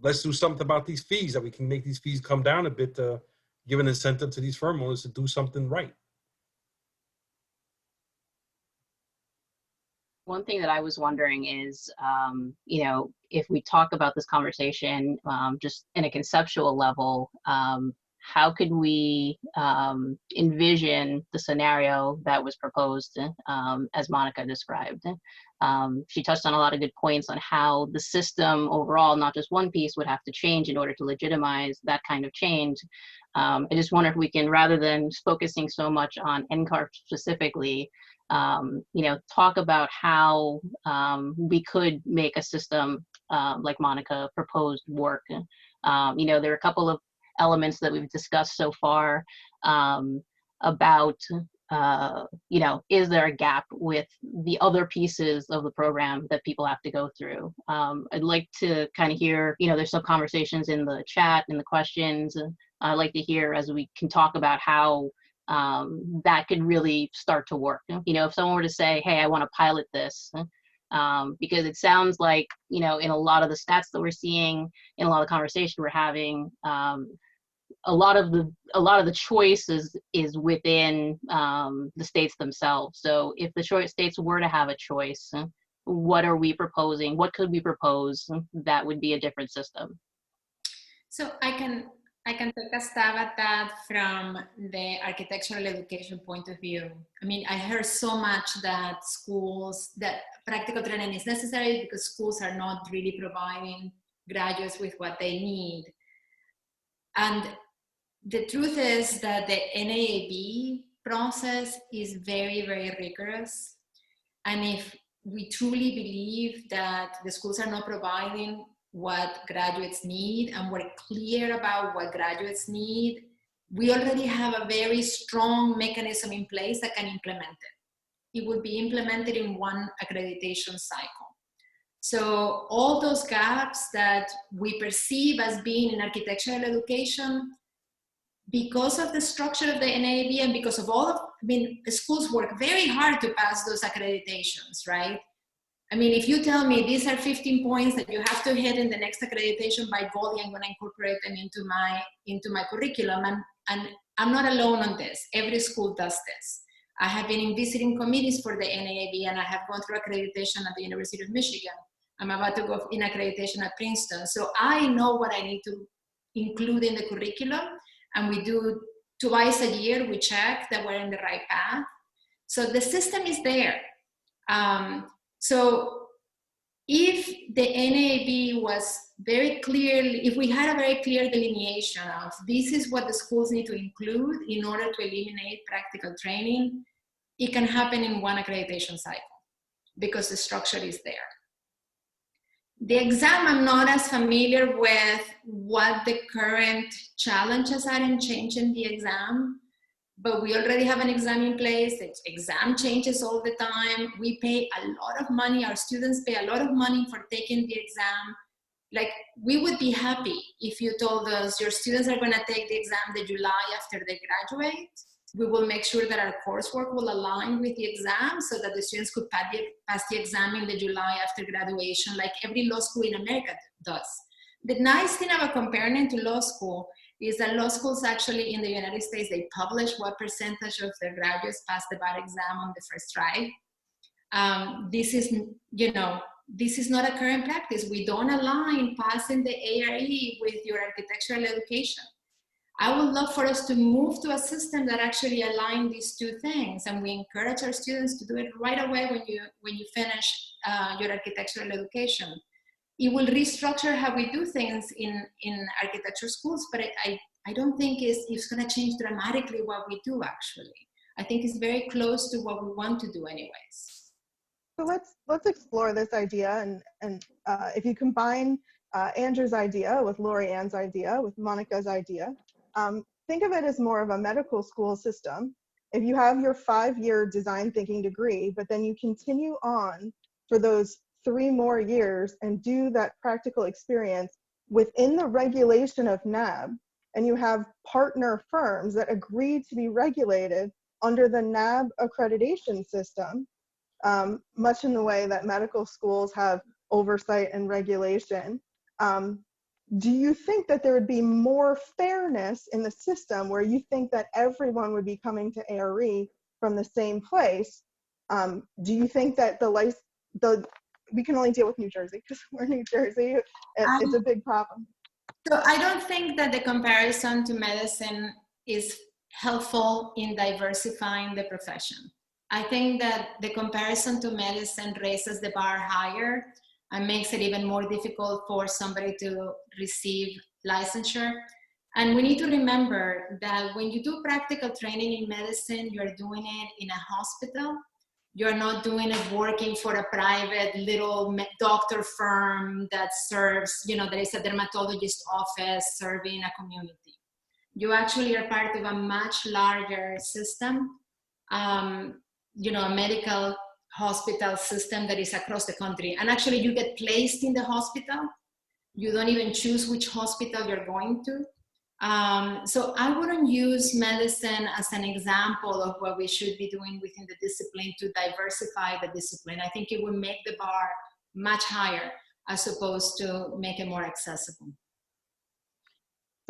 let's do something about these fees, that we can make these fees come down a bit to give an incentive to these firm owners to do something right. One thing that I was wondering is, you know, if we talk about this conversation just in a conceptual level, how could we envision the scenario that was proposed as Monica described? She touched on a lot of good points on how the system overall, not just one piece, would have to change in order to legitimize that kind of change. I just wonder if we can, rather than focusing so much on NCAR specifically, you know, talk about how we could make a system like Monica proposed work. You know, there are a couple of elements that we've discussed so far about, you know, is there a gap with the other pieces of the program that people have to go through? I'd like to kind of hear, you know, there's some conversations in the chat, in the questions. I'd like to hear as we can talk about how that could really start to work. You know, if someone were to say, hey, I want to pilot this, because it sounds like, you know, in a lot of the stats that we're seeing, in a lot of the conversation we're having, a lot of the choice is within the states themselves. So if the states were to have a choice, what are we proposing? What could we propose that would be a different system? So I can take a stab at that from the architectural education point of view. I mean, I heard so much that that practical training is necessary because schools are not really providing graduates with what they need. And the truth is that the NAAB process is very, very rigorous. And if we truly believe that the schools are not providing what graduates need, and we're clear about what graduates need, we already have a very strong mechanism in place that can implement it. It would be implemented in one accreditation cycle. So all those gaps that we perceive as being in architectural education, because of the structure of the NAAB and because of all of, I mean, the schools work very hard to pass those accreditations, right? I mean, if you tell me these are 15 points that you have to hit in the next accreditation by golly, I'm going to incorporate them into my curriculum. And I'm not alone on this. Every school does this. I have been in visiting committees for the NAAB, and I have gone through accreditation at the University of Michigan. I'm about to go in accreditation at Princeton. So I know what I need to include in the curriculum. And we do twice a year, we check that we're in the right path. So the system is there. So if the NAAB was very clearly, if we had a very clear delineation of this is what the schools need to include in order to eliminate practical training, it can happen in one accreditation cycle because the structure is there. The exam, I'm not as familiar with what the current challenges are in changing the exam, but we already have an exam in place. The exam changes all the time. We pay a lot of money. Our students pay a lot of money for taking the exam. Like, we would be happy if you told us your students are going to take the exam the July after they graduate. We will make sure that our coursework will align with the exam so that the students could pass the exam in the July after graduation, like every law school in America does. The nice thing about comparing it to law school is that law schools actually in the United States, they publish what percentage of their graduates pass the bar exam on the first try. This is, you know, this is not a current practice. We don't align passing the ARE with your architectural education. I would love for us to move to a system that actually align these two things, and we encourage our students to do it right away when you finish your architectural education. It will restructure how we do things in architecture schools, but I don't think it's going to change dramatically what we do, actually. I think it's very close to what we want to do anyways. So let's explore this idea, and if you combine Andrew's idea with LoriAnne's idea, with Monica's idea, think of it as more of a medical school system if you have your 5-year design thinking degree, but then you continue on for those 3 more years and do that practical experience within the regulation of NAB, and you have partner firms that agree to be regulated under the NAB accreditation system, much in the way that medical schools have oversight and regulation, do you think that there would be more fairness in the system where you think that everyone would be coming to ARE from the same place? Do you think that we can only deal with New Jersey because we're New Jersey, it's a big problem. So I don't think that the comparison to medicine is helpful in diversifying the profession. I think that the comparison to medicine raises the bar higher and makes it even more difficult for somebody to receive licensure. And we need to remember that when you do practical training in medicine, you're doing it in a hospital. You're not doing it working for a private little doctor firm that serves, there is a dermatologist office serving a community. You actually are part of a much larger system, a medical hospital system that is across the country. And actually you get placed in the hospital. You don't even choose which hospital you're going to. So I wouldn't use medicine as an example of what we should be doing within the discipline to diversify the discipline. I think it would make the bar much higher as opposed to make it more accessible.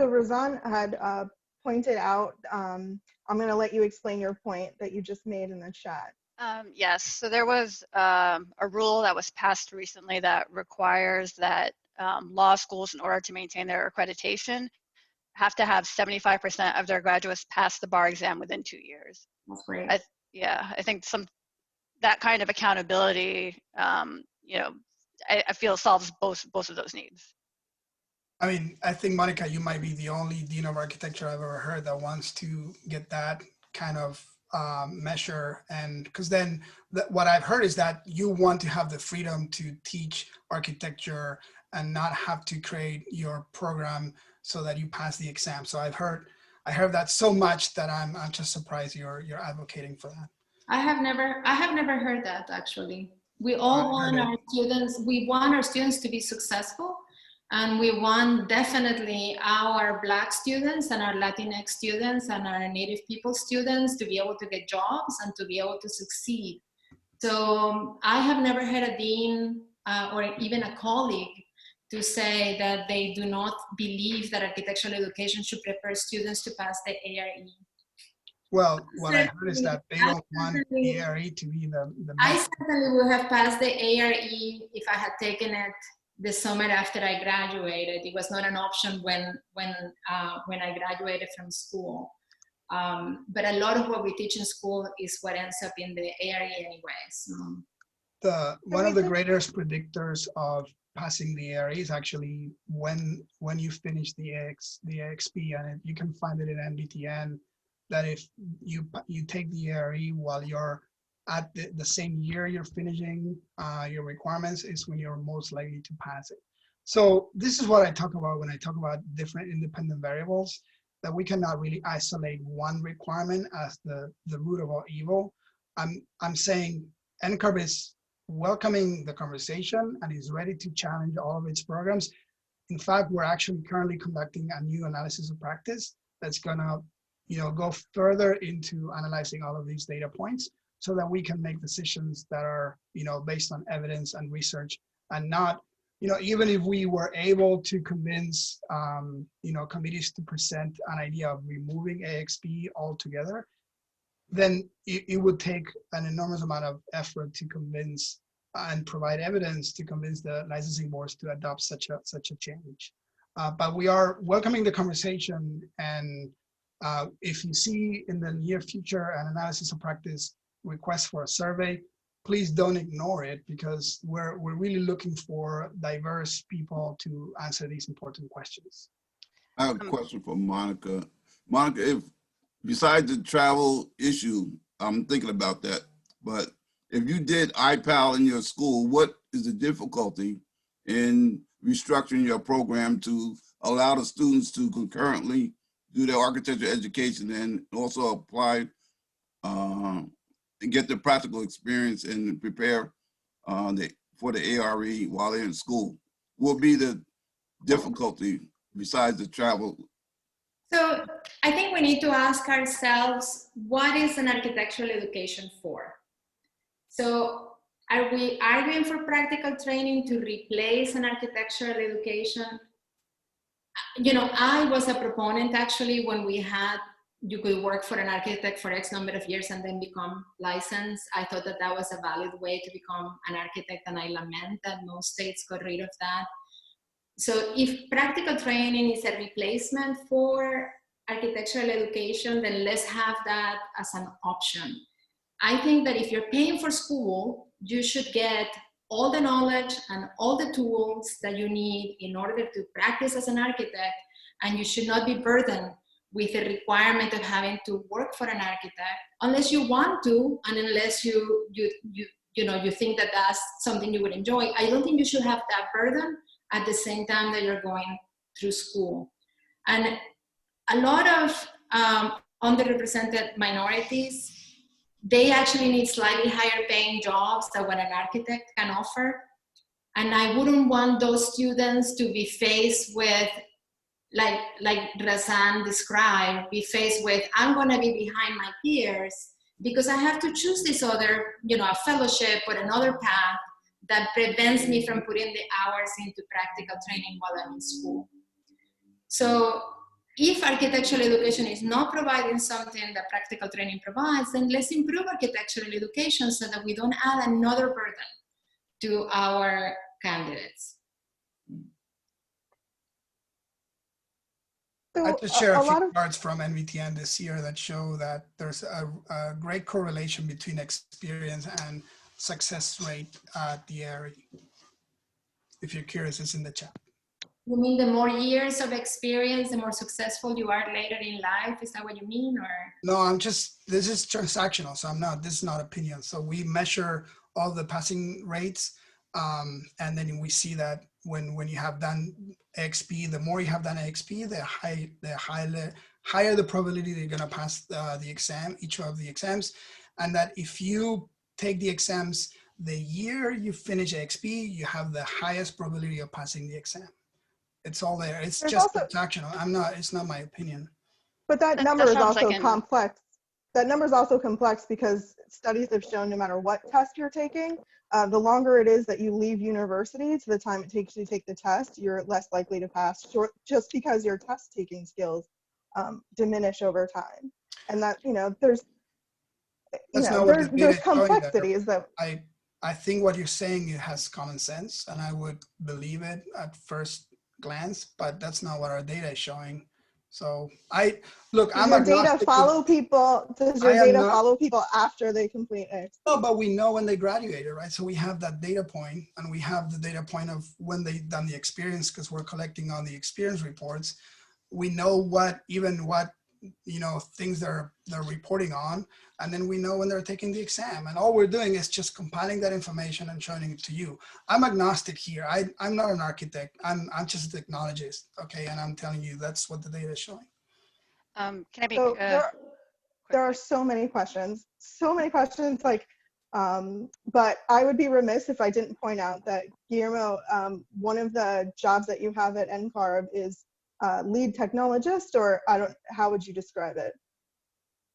So Razan had pointed out, I'm going to let you explain your point that you just made in the chat. Yes, so there was a rule that was passed recently that requires that law schools, in order to maintain their accreditation, have to have 75% of their graduates pass the bar exam within 2 years. That's great. I think that kind of accountability, I feel solves both of those needs. I mean, I think, Monica, you might be the only Dean of Architecture I've ever heard that wants to get that kind of measure. And because then what I've heard is that you want to have the freedom to teach architecture and not have to create your program so that you pass the exam. So I heard that so much that I'm just surprised you're advocating for that. I have never heard that, actually. We all want our students to be successful, and we want definitely our Black students and our Latinx students and our Native people students to be able to get jobs and to be able to succeed. So I have never had a dean or even a colleague to say that they do not believe that architectural education should prepare students to pass the ARE. Well, what I heard is that they don't want the ARE to be the I certainly would have passed the ARE if I had taken it the summer after I graduated. It was not an option when I graduated from school. But a lot of what we teach in school is what ends up in the ARE anyway. So. One of the greatest predictors of passing the ARE is actually when you finish the AXP, and you can find it in MDTN, that if you take the ARE while you're at the same year you're finishing your requirements is when you're most likely to pass it. So this is what I talk about when I talk about different independent variables, that we cannot really isolate one requirement as the root of all evil. I'm saying NCARB is welcoming the conversation and is ready to challenge all of its programs. In fact, we're actually currently conducting a new analysis of practice that's gonna go further into analyzing all of these data points so that we can make decisions that are based on evidence and research, and not even if we were able to convince committees to present an idea of removing AXP altogether, then it would take an enormous amount of effort to convince and provide evidence to convince the licensing boards to adopt such a change. But we are welcoming the conversation, and if you see in the near future an analysis of practice request for a survey, please don't ignore it, because we're really looking for diverse people to answer these important questions. I have a question for Monica. Monica, if besides the travel issue, I'm thinking about that, but if you did IPAL in your school, what is the difficulty in restructuring your program to allow the students to concurrently do their architecture education and also apply get the practical experience and prepare for the ARE while they're in school? What will be the difficulty besides the travel? So I think we need to ask ourselves, what is an architectural education for? So are we arguing for practical training to replace an architectural education? You know, I was a proponent actually when we had, you could work for an architect for X number of years and then become licensed. I thought that that was a valid way to become an architect, and I lament that most states got rid of that. So if practical training is a replacement for architectural education, then let's have that as an option. I think that if you're paying for school, you should get all the knowledge and all the tools that you need in order to practice as an architect, and you should not be burdened with the requirement of having to work for an architect unless you want to, and unless you think that that's something you would enjoy. I don't think you should have that burden at the same time that you're going through school. And a lot of underrepresented minorities, they actually need slightly higher paying jobs than what an architect can offer. And I wouldn't want those students to be faced with, like Razan described, be faced with, I'm gonna be behind my peers because I have to choose this other, a fellowship or another path that prevents me from putting the hours into practical training while I'm in school. So if architectural education is not providing something that practical training provides, then let's improve architectural education so that we don't add another burden to our candidates. So I just share a few lot of charts from NVTN this year that show that there's a great correlation between experience and success rate at the area. If you're curious, it's in the chat. You mean the more years of experience, the more successful you are later in life? Is that what you mean, or? No, this is transactional, so this is not opinion. So we measure all the passing rates, and then we see that when you have done XP, the more you have done XP, the higher the probability that you're gonna pass the exam, each of the exams, and that if you take the exams the year you finish XP, you have the highest probability of passing the exam. It's all there. It's There's just also, transactional. It's not my opinion. but that number is sounds also like complex. That number is also complex because studies have shown no matter what test you're taking, the longer it is that you leave university to the time it takes you to take the test, you're less likely to pass, just because your test taking skills diminish over time. And that, there's complexities that I think what you're saying, it has common sense, and I would believe it at first glance, but that's not what our data is showing. So I'm does your data follow people? Does your data follow people after they complete it? No, but we know when they graduated, right? So we have that data point, and we have the data point of when they've done the experience, because we're collecting on the experience reports. We know what things they're reporting on, and then we know when they're taking the exam, and all we're doing is just compiling that information and showing it to you. I'm agnostic here. I'm not an architect. I'm just a technologist, okay? And I'm telling you that's what the data is showing. Can I be So there are so many questions, like, but I would be remiss if I didn't point out that, Guillermo, one of the jobs that you have at NCARB is lead technologist, or how would you describe it?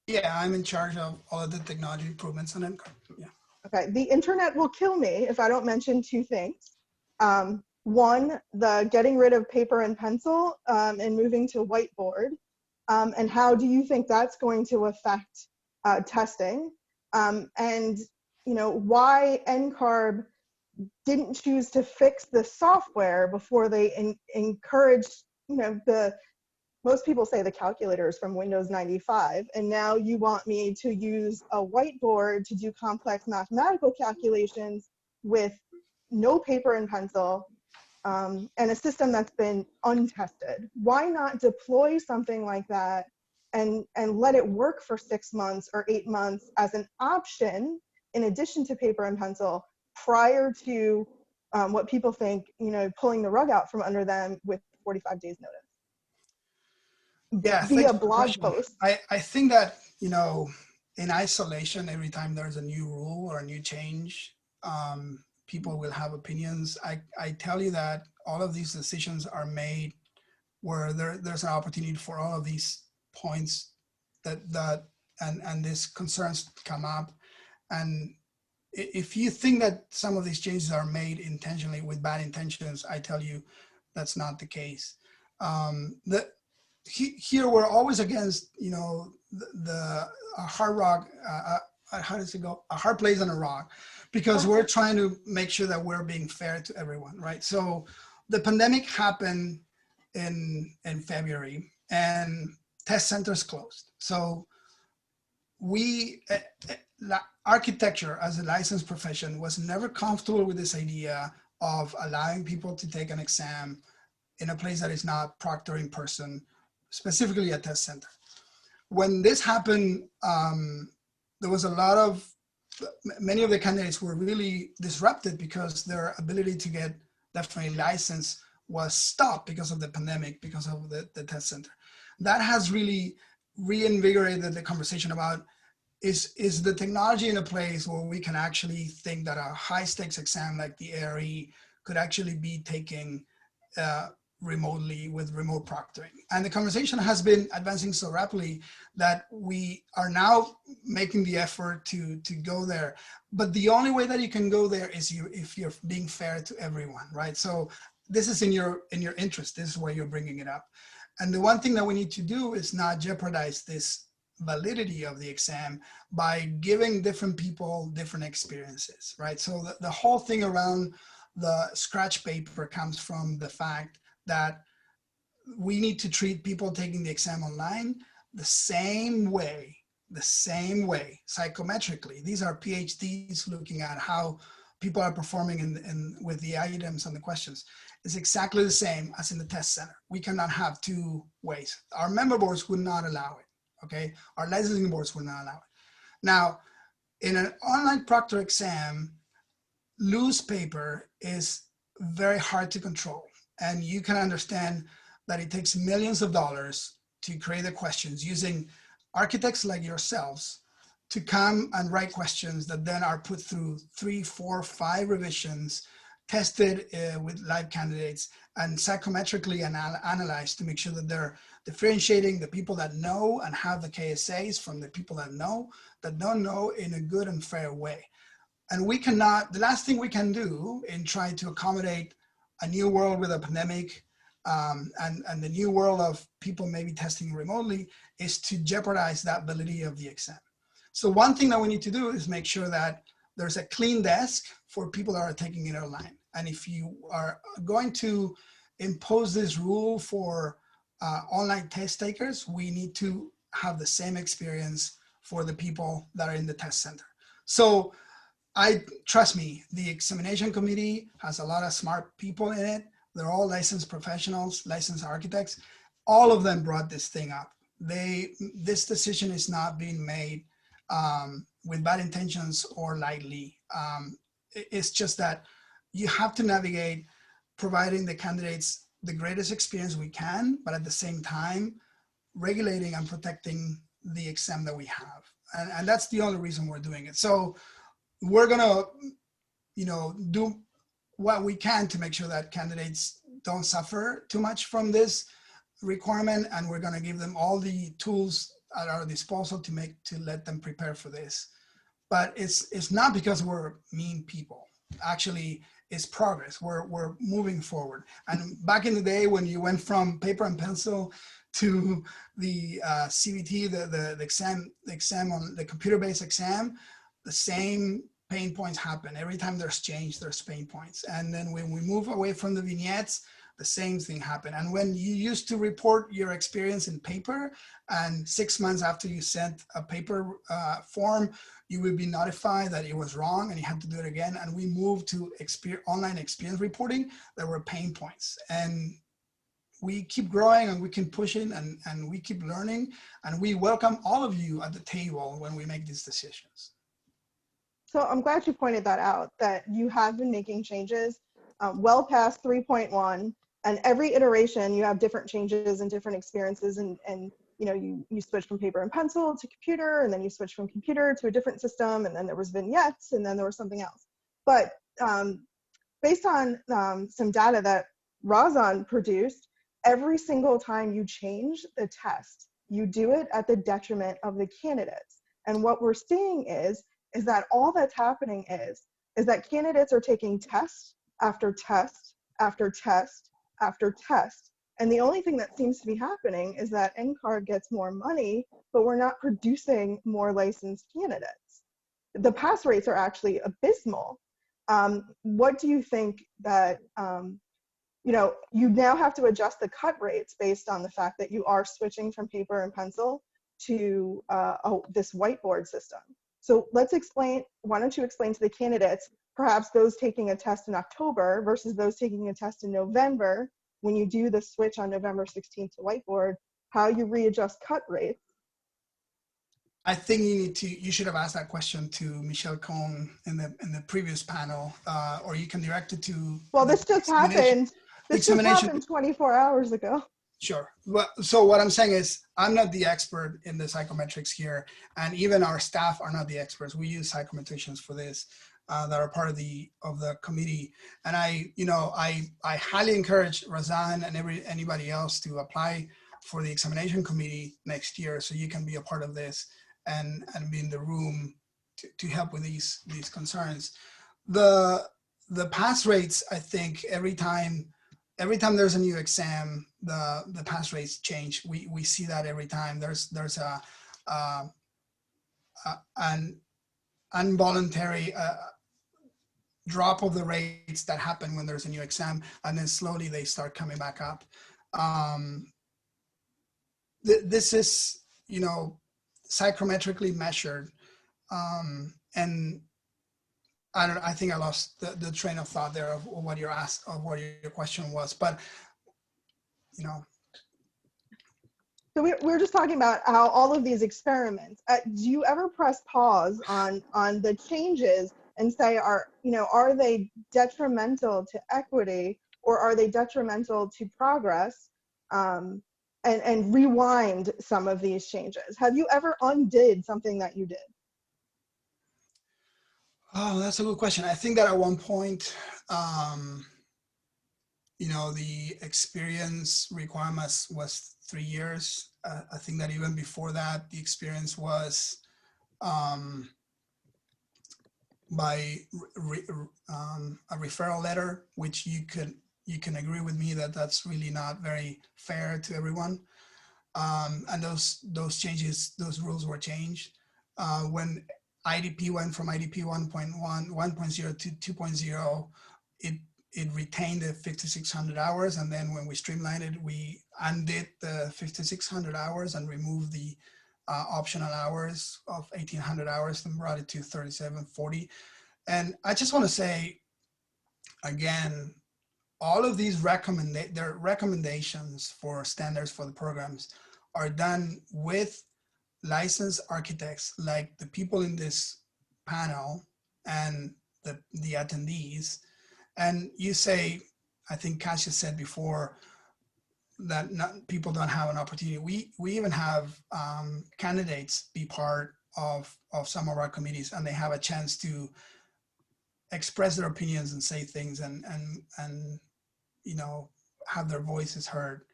Yeah, I'm in charge of all of the technology improvements on NCAR. Yeah. Okay, the internet will kill me if I don't mention two things. One, the getting rid of paper and pencil and moving to whiteboard. And how do you think that's going to affect testing? And why NCARB didn't choose to fix the software before they encouraged, most people say the calculator is from Windows 95, and now you want me to use a whiteboard to do complex mathematical calculations with no paper and pencil, and a system that's been untested. Why not deploy something like that and let it work for 6 months or 8 months as an option in addition to paper and pencil prior to what people think, pulling the rug out from under them with 45 days notice? Yeah, via blog post. I think that, in isolation, every time there's a new rule or a new change, people will have opinions. I tell you that all of these decisions are made where there's an opportunity for all of these points and these concerns come up. And if you think that some of these changes are made intentionally with bad intentions, I tell you that's not the case. Here we're always against, you know, the hard rock, how does it go? A hard place on a rock, because we're trying to make sure that we're being fair to everyone, right? So the pandemic happened in February and test centers closed. So we, architecture as a licensed profession was never comfortable with this idea of allowing people to take an exam in a place that is not proctored in person, specifically a test center. When this happened, there was a lot of, many of the candidates were really disrupted because their ability to get definitely licensed was stopped because of the pandemic, because of the test center. That has really reinvigorated the conversation about is the technology in a place where we can actually think that a high stakes exam like the ARE could actually be taken remotely with remote proctoring. And the conversation has been advancing so rapidly that we are now making the effort to go there. But the only way that you can go there is if you're being fair to everyone, right? So this is in your interest. This is why you're bringing it up. And the one thing that we need to do is not jeopardize this validity of the exam by giving different people different experiences, right? So the whole thing around the scratch paper comes from the fact that we need to treat people taking the exam online the same way, psychometrically. These are PhDs looking at how people are performing with the items and the questions. It's exactly the same as in the test center. We cannot have two ways. Our member boards would not allow it, okay? Our licensing boards would not allow it. Now, in an online proctor exam, loose paper is very hard to control. And you can understand that it takes millions of dollars to create the questions using architects like yourselves to come and write questions that then are put through 3, 4, 5 revisions, tested with live candidates, and psychometrically analyzed to make sure that they're differentiating the people that know and have the KSAs from the people that don't know in a good and fair way. And we cannot, the last thing we can do in trying to accommodate a new world with a pandemic and the new world of people maybe testing remotely is to jeopardize that validity of the exam. So one thing that we need to do is make sure that there's a clean desk for people that are taking it online. And if you are going to impose this rule for online test takers, we need to have the same experience for the people that are in the test center. So trust me, the examination committee has a lot of smart people in it. They're all licensed professionals, licensed architects. All of them brought this thing up. This decision is not being made with bad intentions or lightly. It's just that you have to navigate providing the candidates the greatest experience we can, but at the same time, regulating and protecting the exam that we have. And that's the only reason we're doing it. So we're gonna, do what we can to make sure that candidates don't suffer too much from this requirement, and we're gonna give them all the tools at our disposal to let them prepare for this. But it's not because we're mean people. Actually, it's progress. We're moving forward. And back in the day when you went from paper and pencil to the CBT, the exam on the computer-based exam, the same pain points happen. Every time there's change, there's pain points. And then when we move away from the vignettes, the same thing happened. And when you used to report your experience in paper, and 6 months after you sent a paper form, you would be notified that it was wrong and you had to do it again. And we moved to online experience reporting. There were pain points. And we keep growing and we can push it and we keep learning. And we welcome all of you at the table when we make these decisions. So I'm glad you pointed that out, that you have been making changes well past 3.1 And every iteration, you have different changes and different experiences, and you know, you switch from paper and pencil to computer, and then you switch from computer to a different system, and then there was vignettes, and then there was something else. But based on some data that Razan produced, every single time you change the test, you do it at the detriment of the candidates. And what we're seeing is that all that's happening is that candidates are taking test after test after test after test. And the only thing that seems to be happening is that NCARB gets more money, but we're not producing more licensed candidates. The pass rates are actually abysmal. What do you think that, you know, you now have to adjust the cut rates based on the fact that you are switching from paper and pencil to this whiteboard system. So let's explain, why don't you explain to the candidates, perhaps those taking a test in October versus those taking a test in November, when you do the switch on November 16th to whiteboard, how you readjust cut rates. I think you should have asked that question to Michelle Cohn in the previous panel, or you can direct it to. Well, this just happened. This just happened 24 hours ago. Sure. Well, so what I'm saying is I'm not the expert in the psychometrics here, and even our staff are not the experts. We use psychometricians for this that are part of the committee. And I highly encourage Razan and anybody else to apply for the examination committee next year, so you can be a part of this and be in the room to help with these concerns. The pass rates, I think every time there's a new exam, the pass rates change. We see that every time. There's an involuntary drop of the rates that happen when there's a new exam, and then slowly they start coming back up. This is, you know, psychometrically measured, and I think I lost the train of thought there of what you're asked, of what your question was, but you know. So we're just talking about how all of these experiments. Do you ever press pause on the changes and say, are they detrimental to equity, or are they detrimental to progress? And rewind some of these changes. Have you ever undid something that you did? Oh, that's a good question. I think that at one point, you know, the experience requirements was 3 years. I think that even before that, the experience was by a referral letter, which you can agree with me that that's really not very fair to everyone. And those changes, those rules were changed. When IDP went from IDP 1.0 to 2.0, it retained the 5,600 hours. And then when we streamlined it, we undid the 5,600 hours and removed the optional hours of 1,800 hours and brought it to 3,740. And I just want to say, again, all of these recommendations for standards for the programs are done with licensed architects, like the people in this panel and the attendees. And you say, I think Cassius said before, that people don't have an opportunity. We even have candidates be part of some of our committees, and they have a chance to express their opinions and say things and you know, have their voices heard.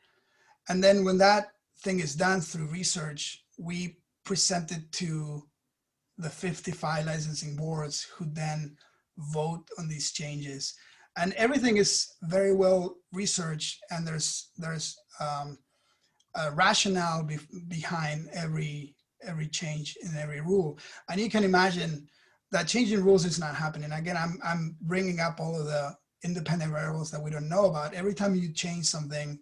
And then when that thing is done through research, we present it to the 55 licensing boards, who then vote on these changes. And everything is very well researched, and there's a rationale behind every change in every rule. And you can imagine that changing rules is not happening. Again, I'm bringing up all of the independent variables that we don't know about. Every time you change something,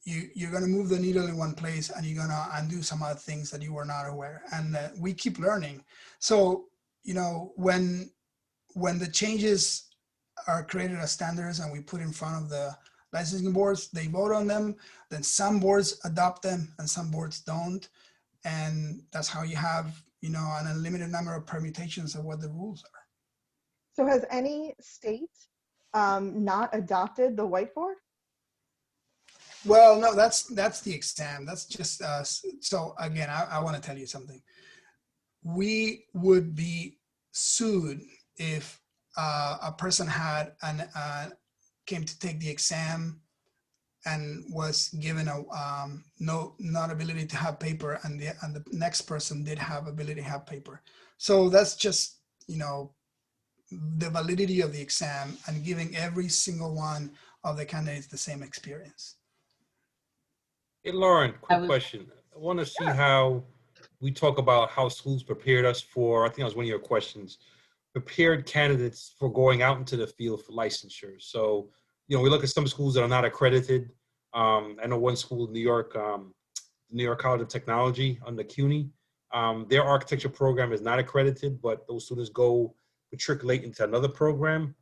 you're going to move the needle in one place, and you're going to undo some other things that you were not aware. And we keep learning. So, you know, when the changes are created as standards and we put in front of the licensing boards, they vote on them. Then some boards adopt them and some boards don't. And that's how you have, you know, an unlimited number of permutations of what the rules are. So has any state not adopted the whiteboard? Well, no, that's the exam. That's just so again, I want to tell you something. We would be sued if a person had came to take the exam and was given a not ability to have paper, and the next person did have ability to have paper. So that's just, you know, the validity of the exam and giving every single one of the candidates the same experience. Hey, Lauren, quick was- question. I want to see how we talk about how schools prepared us for, I think that was one of your questions, prepared candidates for going out into the field for licensure. So, you know, we look at some schools that are not accredited. I know one school in New York, New York College of Technology under CUNY. Their architecture program is not accredited, but those students go matriculate into another program.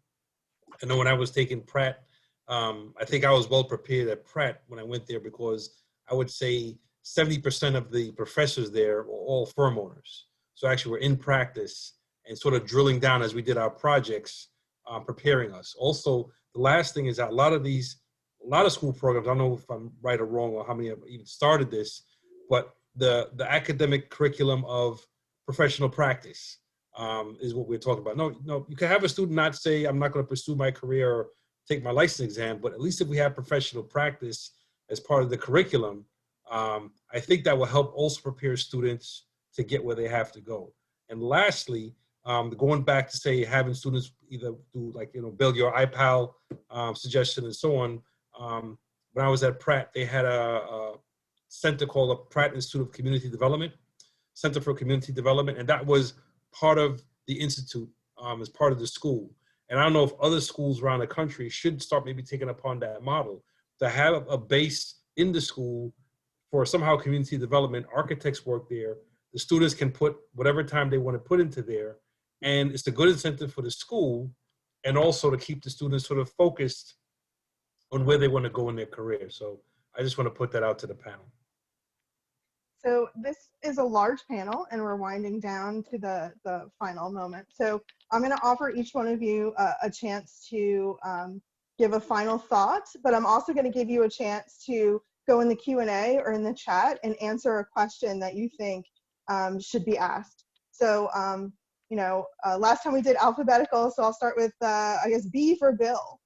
I know when I was taking Pratt, I think I was well prepared at Pratt when I went there, because I would say 70% of the professors there were all firm owners. So actually we're in practice and sort of drilling down as we did our projects, preparing us. Also, the last thing is that a lot of school programs, I don't know if I'm right or wrong or how many have even started this, but the academic curriculum of professional practice is what we're talking about. No, you can have a student not say, I'm not going to pursue my career or take my license exam, but at least if we have professional practice as part of the curriculum, I think that will help also prepare students to get where they have to go. And lastly, going back to say having students either do, like, you know, build your iPal suggestion and so on. When I was at Pratt, they had a center called the Pratt Institute of Community Development, Center for Community Development, and that was part of the institute as part of the school. And I don't know if other schools around the country should start maybe taking upon that model to have a base in the school for somehow community development. Architects work there. The students can put whatever time they want to put into there. And it's a good incentive for the school, and also to keep the students sort of focused on where they want to go in their career. So I just want to put that out to the panel. So this is a large panel, and we're winding down to the final moment. So I'm going to offer each one of you a chance to give a final thought, but I'm also going to give you a chance to go in the Q&A or in the chat and answer a question that you think should be asked. So, you know, last time we did alphabetical, so I'll start with, I guess, B for Bill.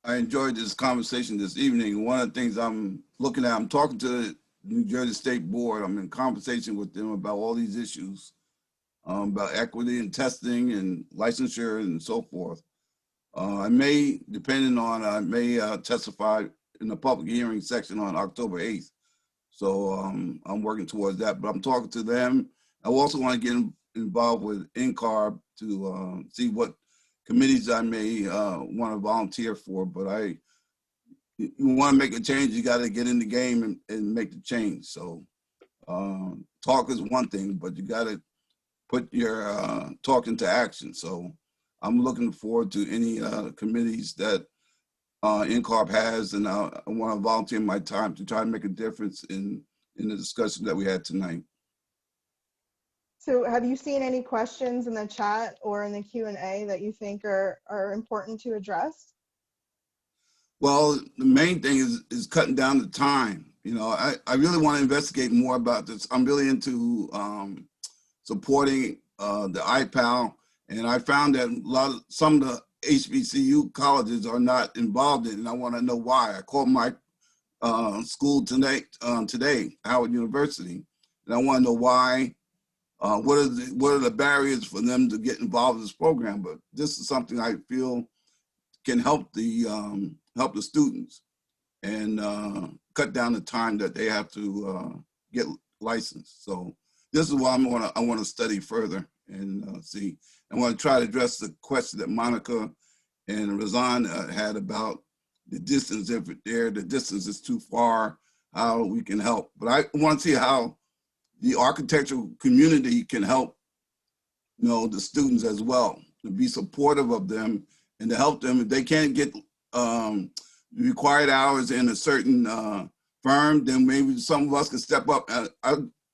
I enjoyed this conversation this evening. One of the things I'm looking at, I'm talking to the New Jersey State Board. I'm in conversation with them about all these issues, about equity and testing and licensure and so forth. I may, depending on, I may testify in the public hearing section on October 8th. So I'm working towards that, but I'm talking to them. I also want to get involved with NCARB to see what committees I may want to volunteer for, but you want to make a change, you got to get in the game and make the change. So talk is one thing, but you got to put your talk into action. So I'm looking forward to any committees that NCARB has, and I want to volunteer my time to try to make a difference in the discussion that we had tonight. So have you seen any questions in the chat or in the Q&A that you think are important to address? Well, the main thing is cutting down the time. You know, I really want to investigate more about this. I'm really into supporting the IPAL, and I found that some of the HBCU colleges are not involved in it, and I want to know why. I called my school today, Howard University, and I want to know why. What are the barriers for them to get involved in this program? But this is something I feel can help the students and cut down the time that they have to get licensed. So this is what I want to study further and see. I want to try to address the question that Monica and Razan had about the distance. If the distance is too far, how we can help. But I want to see how the architectural community can help, you know, the students as well, to be supportive of them and to help them. If they can't get required hours in a certain firm, then maybe some of us can step up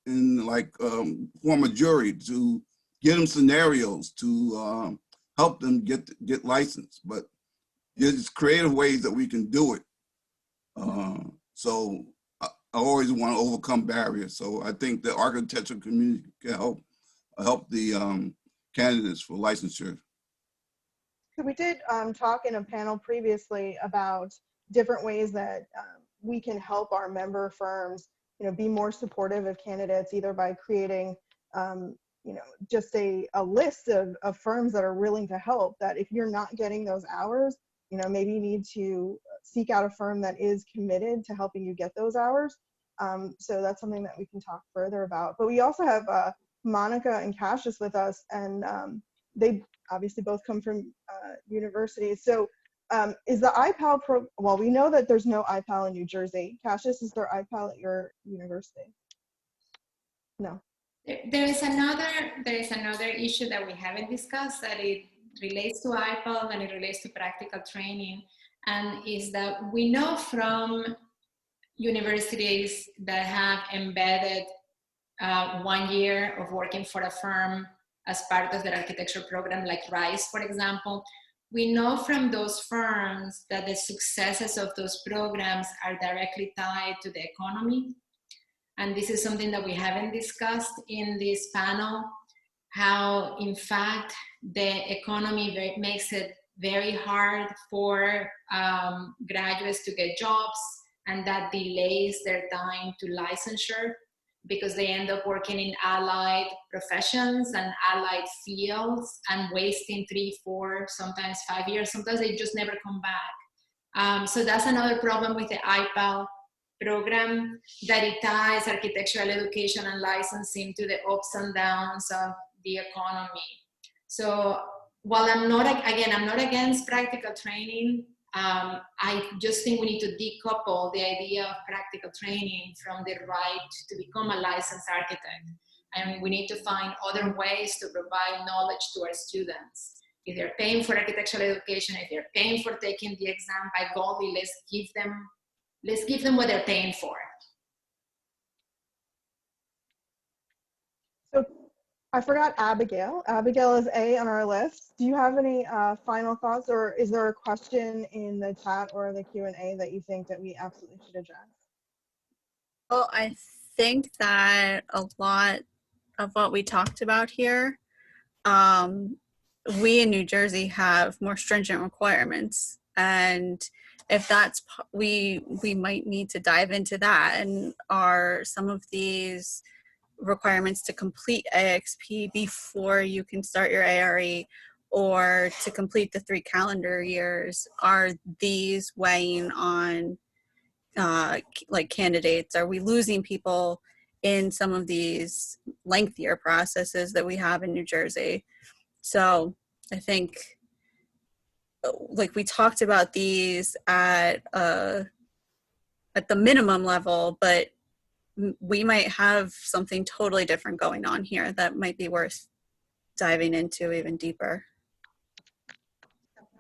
and like form a jury to get them scenarios to help them get licensed. But there's creative ways that we can do it. So I always want to overcome barriers. So I think the architectural community can help the candidates for licensure. So we did talk in a panel previously about different ways that we can help our member firms, be more supportive of candidates, either by creating, just a list of firms that are willing to help, that if you're not getting those hours, maybe you need to seek out a firm that is committed to helping you get those hours. So that's something that we can talk further about. But we also have Monica and Cassius with us, and they obviously both come from universities. So is the IPAL well, we know that there's no IPAL in New Jersey. Cassius, is there IPAL at your university? No. There is another issue that we haven't discussed, that it relates to IPAL and it relates to practical training, and is that we know from universities that have embedded 1 year of working for a firm as part of their architecture program, like RISE, for example. We know from those firms that the successes of those programs are directly tied to the economy. And this is something that we haven't discussed in this panel, how in fact the economy makes it very hard for graduates to get jobs, and that delays their time to licensure, because they end up working in allied professions and allied fields and wasting 3, 4, sometimes 5 years. Sometimes they just never come back. So that's another problem with the IPAL program, that it ties architectural education and licensing to the ups and downs of the economy. So while I'm not against practical training, I just think we need to decouple the idea of practical training from the right to become a licensed architect. And we need to find other ways to provide knowledge to our students. If they're paying for architectural education, if they're paying for taking the exam, by golly, let's give them what they're paying for. So I forgot Abigail. Abigail is A on our list. Do you have any final thoughts, or is there a question in the chat or the Q&A that you think that we absolutely should address? Well, I think that a lot of what we talked about here, we in New Jersey have more stringent requirements, and if that's, we might need to dive into that. And are some of these requirements to complete AXP before you can start your ARE, or to complete the 3 calendar years, are these weighing on like candidates? Are we losing people in some of these lengthier processes that we have in New Jersey? So I think, like, we talked about these at the minimum level, but we might have something totally different going on here that might be worth diving into even deeper.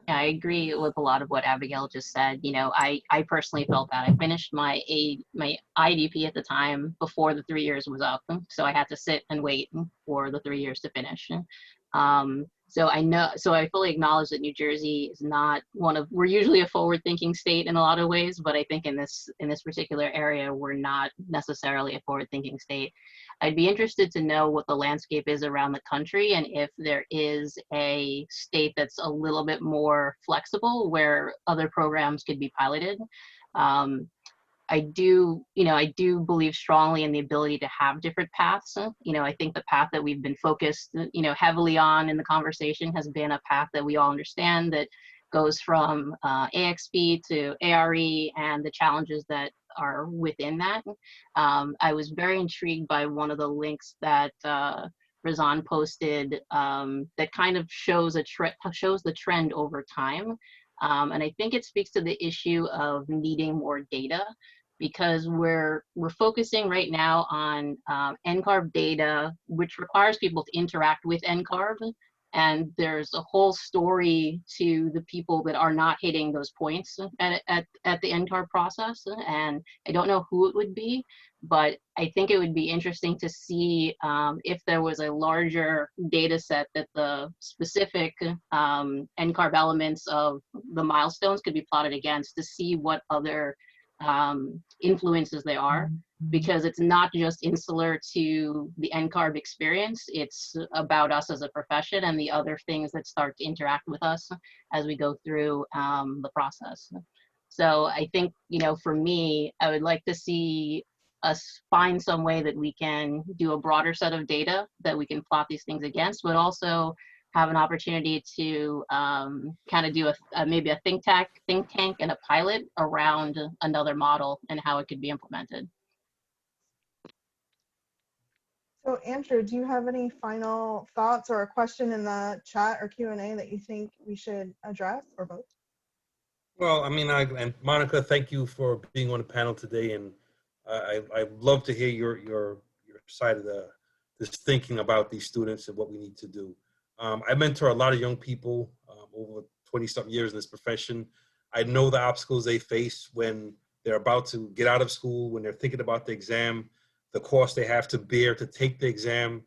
Yeah, I agree with a lot of what Abigail just said. I personally felt that I finished my IDP at the time before the 3 years was up. So I had to sit and wait for the 3 years to finish. So I fully acknowledge that New Jersey is not we're usually a forward-thinking state in a lot of ways, but I think in this particular area, we're not necessarily a forward-thinking state. I'd be interested to know what the landscape is around the country, and if there is a state that's a little bit more flexible where other programs could be piloted. I do believe strongly in the ability to have different paths. I think the path that we've been focused, heavily on in the conversation has been a path that we all understand, that goes from AXP to ARE and the challenges that are within that. I was very intrigued by one of the links that Razan posted that kind of shows the trend over time. And I think it speaks to the issue of needing more data, because we're focusing right now on NCARB data, which requires people to interact with NCARB. And there's a whole story to the people that are not hitting those points at the NCARB process. And I don't know who it would be, But I think it would be interesting to see if there was a larger data set that the specific NCARB elements of the milestones could be plotted against to see what other influences there are, because it's not just insular to the NCARB experience, it's about us as a profession and the other things that start to interact with us as we go through the process. So I think, you know, for me, I would like to see us find some way that we can do a broader set of data that we can plot these things against, but also have an opportunity to kind of do maybe a think tank and a pilot around another model and how it could be implemented. So Andrew, do you have any final thoughts or a question in the chat or Q&A that you think we should address, or both? Well, I mean, and Monica, thank you for being on the panel today, and I'd love to hear your side of this thinking about these students and what we need to do. I mentor a lot of young people over 20-something years in this profession. I know the obstacles they face when they're about to get out of school, when they're thinking about the exam, the cost they have to bear to take the exam.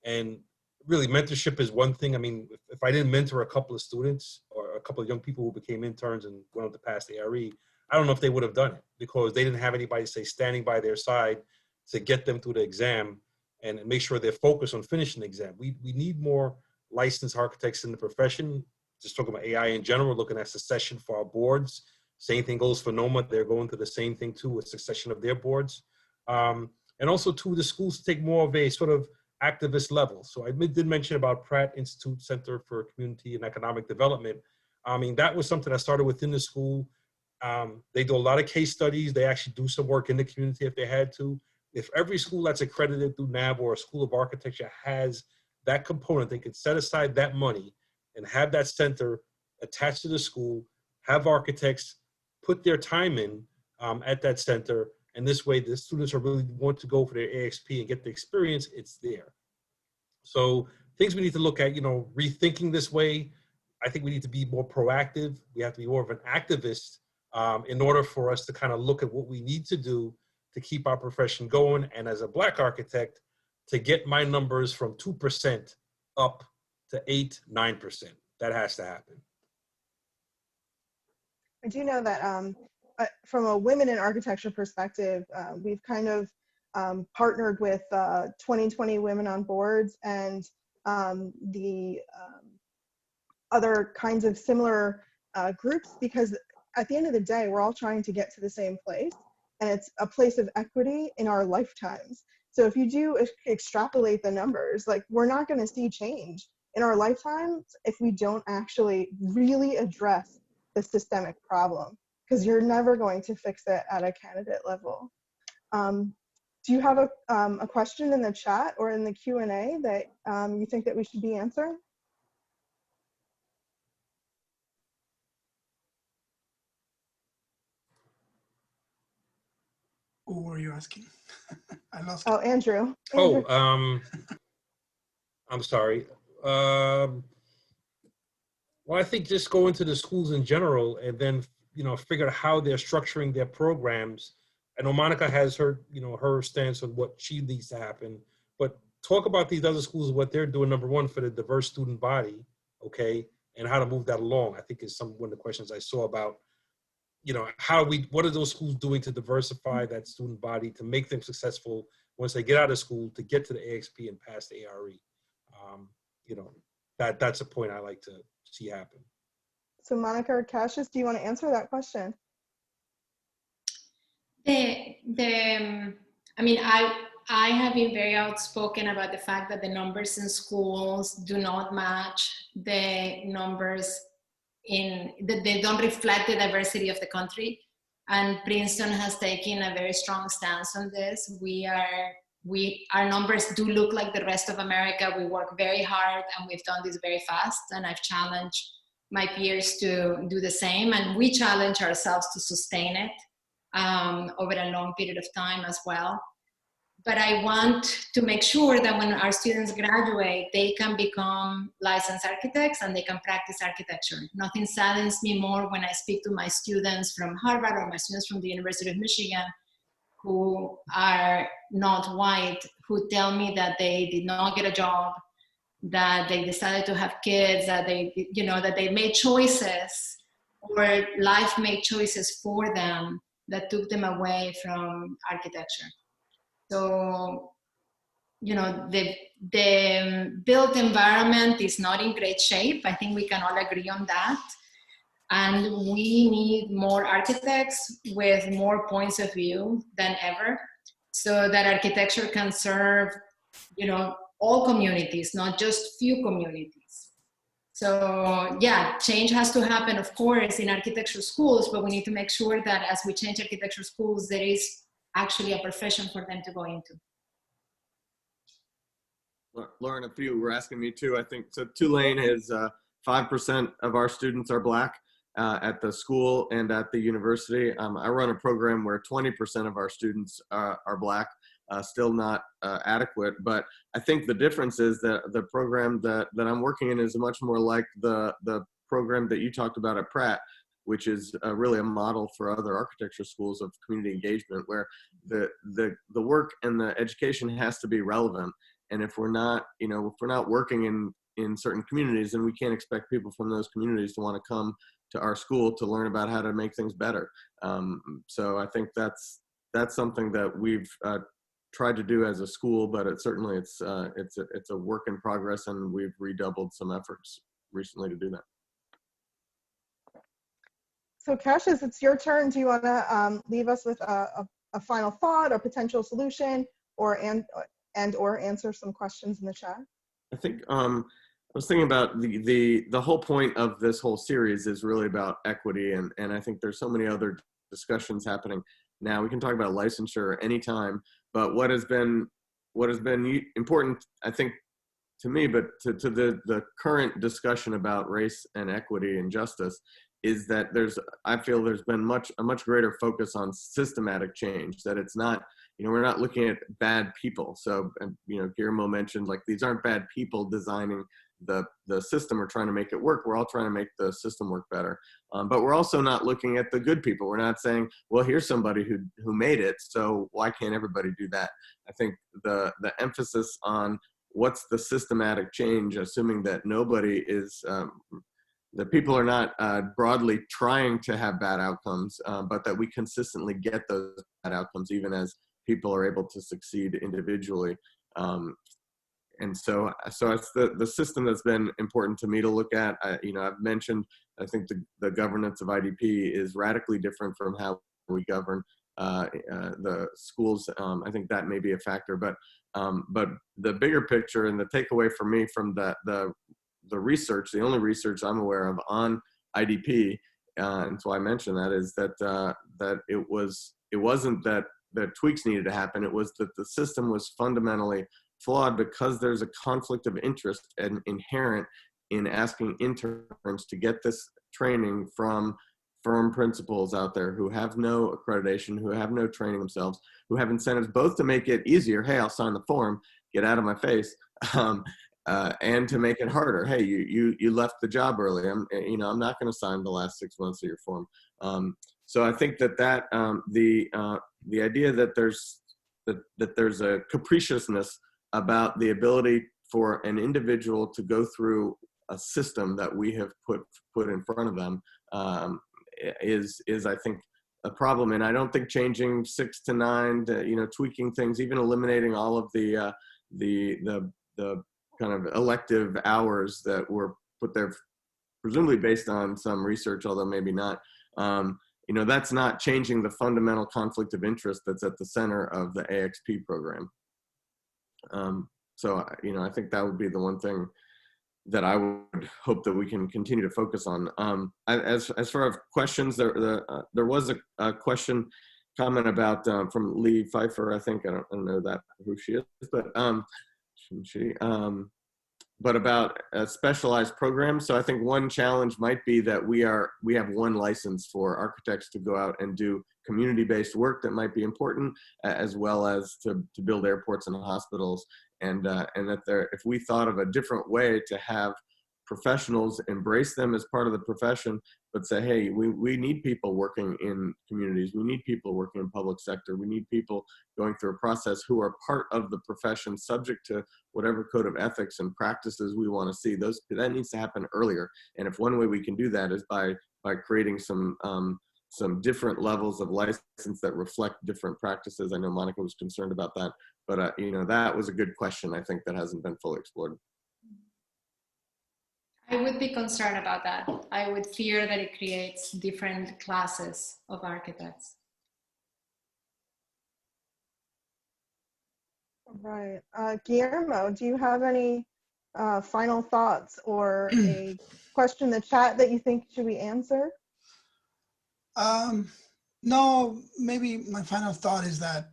And really, mentorship is one thing. I mean, if I didn't mentor a couple of students or a couple of young people who became interns and went on to pass the ARE, I don't know if they would have done it, because they didn't have anybody, say, standing by their side to get them through the exam and make sure they're focused on finishing the exam. We need more licensed architects in the profession. Just talking about AI in general, looking at succession for our boards. Same thing goes for NOMA. They're going through the same thing too, with succession of their boards. And also too, the schools take more of a sort of activist level. So I did mention about Pratt Institute Center for Community and Economic Development. I mean, that was something that started within the school. They do a lot of case studies. They actually do some work in the community if they had to. If every school that's accredited through NAB or a School of Architecture has that component, they could set aside that money and have that center attached to the school, have architects put their time in at that center, and this way the students are really want to go for their AXP and get the experience, it's there. So things we need to look at, you know, rethinking this way. I think we need to be more proactive. We have to be more of an activist in order for us to kind of look at what we need to do to keep our profession going. And as a Black architect, to get my numbers from 2% up to 8, 9%. That has to happen. I do know that from a women in architecture perspective, we've kind of partnered with 2020 Women on Boards and the other kinds of similar groups, because at the end of the day, we're all trying to get to the same place, and it's a place of equity in our lifetimes. So if you do extrapolate the numbers, like, we're not going to see change in our lifetimes if we don't actually really address the systemic problem, because you're never going to fix it at a candidate level. Do you have a question in the chat or in the Q&A that you think that we should be answering? Who were you asking? I lost. Oh, Andrew. Oh, I'm sorry. Well, I think just go into the schools in general and then, you know, figure out how they're structuring their programs. I know Monica has her, you know, her stance on what she needs to happen, but talk about these other schools, what they're doing, number one, for the diverse student body, okay, and how to move that along. I think is one of the questions I saw about, you know, what are those schools doing to diversify that student body to make them successful once they get out of school to get to the AXP and pass the ARE. You know, that's a point I like to see happen. So Monica or Cassius, do you want to answer that question? I mean, I have been very outspoken about the fact that the numbers in schools do not match the numbers that they don't reflect the diversity of the country. And Princeton has taken a very strong stance on this. Our numbers do look like the rest of America. We work very hard and we've done this very fast. And I've challenged my peers to do the same. And we challenge ourselves to sustain it over a long period of time as well. But I want to make sure that when our students graduate, they can become licensed architects and they can practice architecture. Nothing saddens me more when I speak to my students from Harvard or my students from the University of Michigan, who are not white who tell me that they did not get a job, that they decided to have kids, that they, you know, that they made choices, or life made choices for them that took them away from architecture. So, you know, the built environment is not in great shape. I think we can all agree on that. And we need more architects with more points of view than ever, so that architecture can serve, you know, all communities, not just few communities. So yeah, change has to happen, of course, in architecture schools, but we need to make sure that as we change architecture schools, there is actually a profession for them to go into. Lauren, if you were asking me too, I think, so Tulane is 5% of our students are Black at the school and at the university. I run a program where 20% of our students are Black, still not adequate, but I think the difference is that the program that I'm working in is much more like the program that you talked about at Pratt, which is really a model for other architecture schools of community engagement, where the work and the education has to be relevant. And if we're not, you know, if we're not working in certain communities, then we can't expect people from those communities to want to come to our school to learn about how to make things better. So I think that's something that we've tried to do as a school, but it's a work in progress, and we've redoubled some efforts recently to do that. So Cassius, it's your turn. Do you want to leave us with a final thought or potential solution, or or answer some questions in the chat? I think I was thinking about the whole point of this whole series is really about equity, and I think there's so many other discussions happening now. We can talk about licensure anytime, but what has been important, I think, to me, but to the current discussion about race and equity and justice, is that I feel there's been a much greater focus on systematic change, that it's not, you know, we're not looking at bad people. So, you know, Guillermo mentioned, like, these aren't bad people designing the system or trying to make it work. We're all trying to make the system work better. But we're also not looking at the good people. We're not saying, well, here's somebody who made it, so why can't everybody do that? I think the emphasis on what's the systematic change, assuming that nobody is, that people are not broadly trying to have bad outcomes, but that we consistently get those bad outcomes, even as people are able to succeed individually. And so it's the system that's been important to me to look at. You know, I've mentioned, I think the governance of IDP is radically different from how we govern the schools. I think that may be a factor, but the bigger picture and the takeaway for me from the research, the only research I'm aware of on IDP, and so I mentioned that, is that it wasn't that tweaks needed to happen. It was that the system was fundamentally flawed because there's a conflict of interest and inherent in asking interns to get this training from firm principals out there who have no accreditation, who have no training themselves, who have incentives both to make it easier, hey, I'll sign the form, get out of my face, and to make it harder. Hey, you left the job early. I'm not going to sign the last 6 months of your form. So I think that the idea that there's a capriciousness about the ability for an individual to go through a system that we have put in front of them is I think a problem. And I don't think changing 6 to 9, tweaking things, even eliminating all of the kind of elective hours that were put there, presumably based on some research, although maybe not. That's not changing the fundamental conflict of interest that's at the center of the AXP program. So I think that would be the one thing that I would hope that we can continue to focus on. As far as questions, there was a comment about from Lee Pfeiffer. I think I don't know who she is, but about a specialized program. So I think one challenge might be that we have one license for architects to go out and do community-based work that might be important, as well as to build airports and hospitals. And that if we thought of a different way to have professionals, embrace them as part of the profession, but say, hey, we need people working in communities. We need people working in public sector. We need people going through a process who are part of the profession, subject to whatever code of ethics and practices we want to see. That needs to happen earlier. And if one way we can do that is by creating some different levels of license that reflect different practices. I know Monica was concerned about that, but you know, that was a good question, I think, that hasn't been fully explored. I would be concerned about that. I would fear that it creates different classes of architects. Right. Guillermo, do you have any final thoughts or a question in the chat that you think should be answered? No, maybe my final thought is that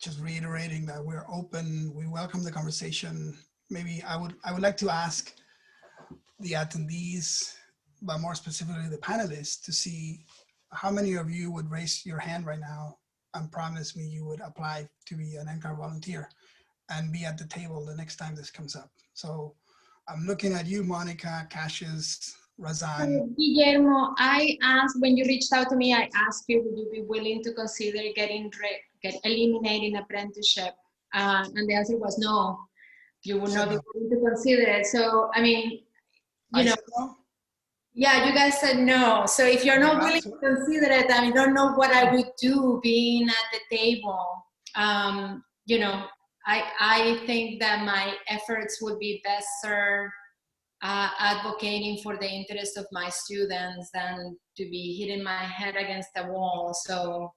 just reiterating that we're open, we welcome the conversation. Maybe I would like to ask the attendees, but more specifically the panelists, to see how many of you would raise your hand right now and promise me you would apply to be an NCAR volunteer and be at the table the next time this comes up. So I'm looking at you, Monica, Cassius, Razan. Guillermo, I asked, when you reached out to me, I asked you, would you be willing to consider eliminating apprenticeship? And the answer was no, you would not be willing to consider it. So, I mean, you know, no? Yeah, you guys said no. So if you're not willing to consider it, I don't know what I would do being at the table. You know, I think that my efforts would be best served advocating for the interest of my students than to be hitting my head against the wall. So.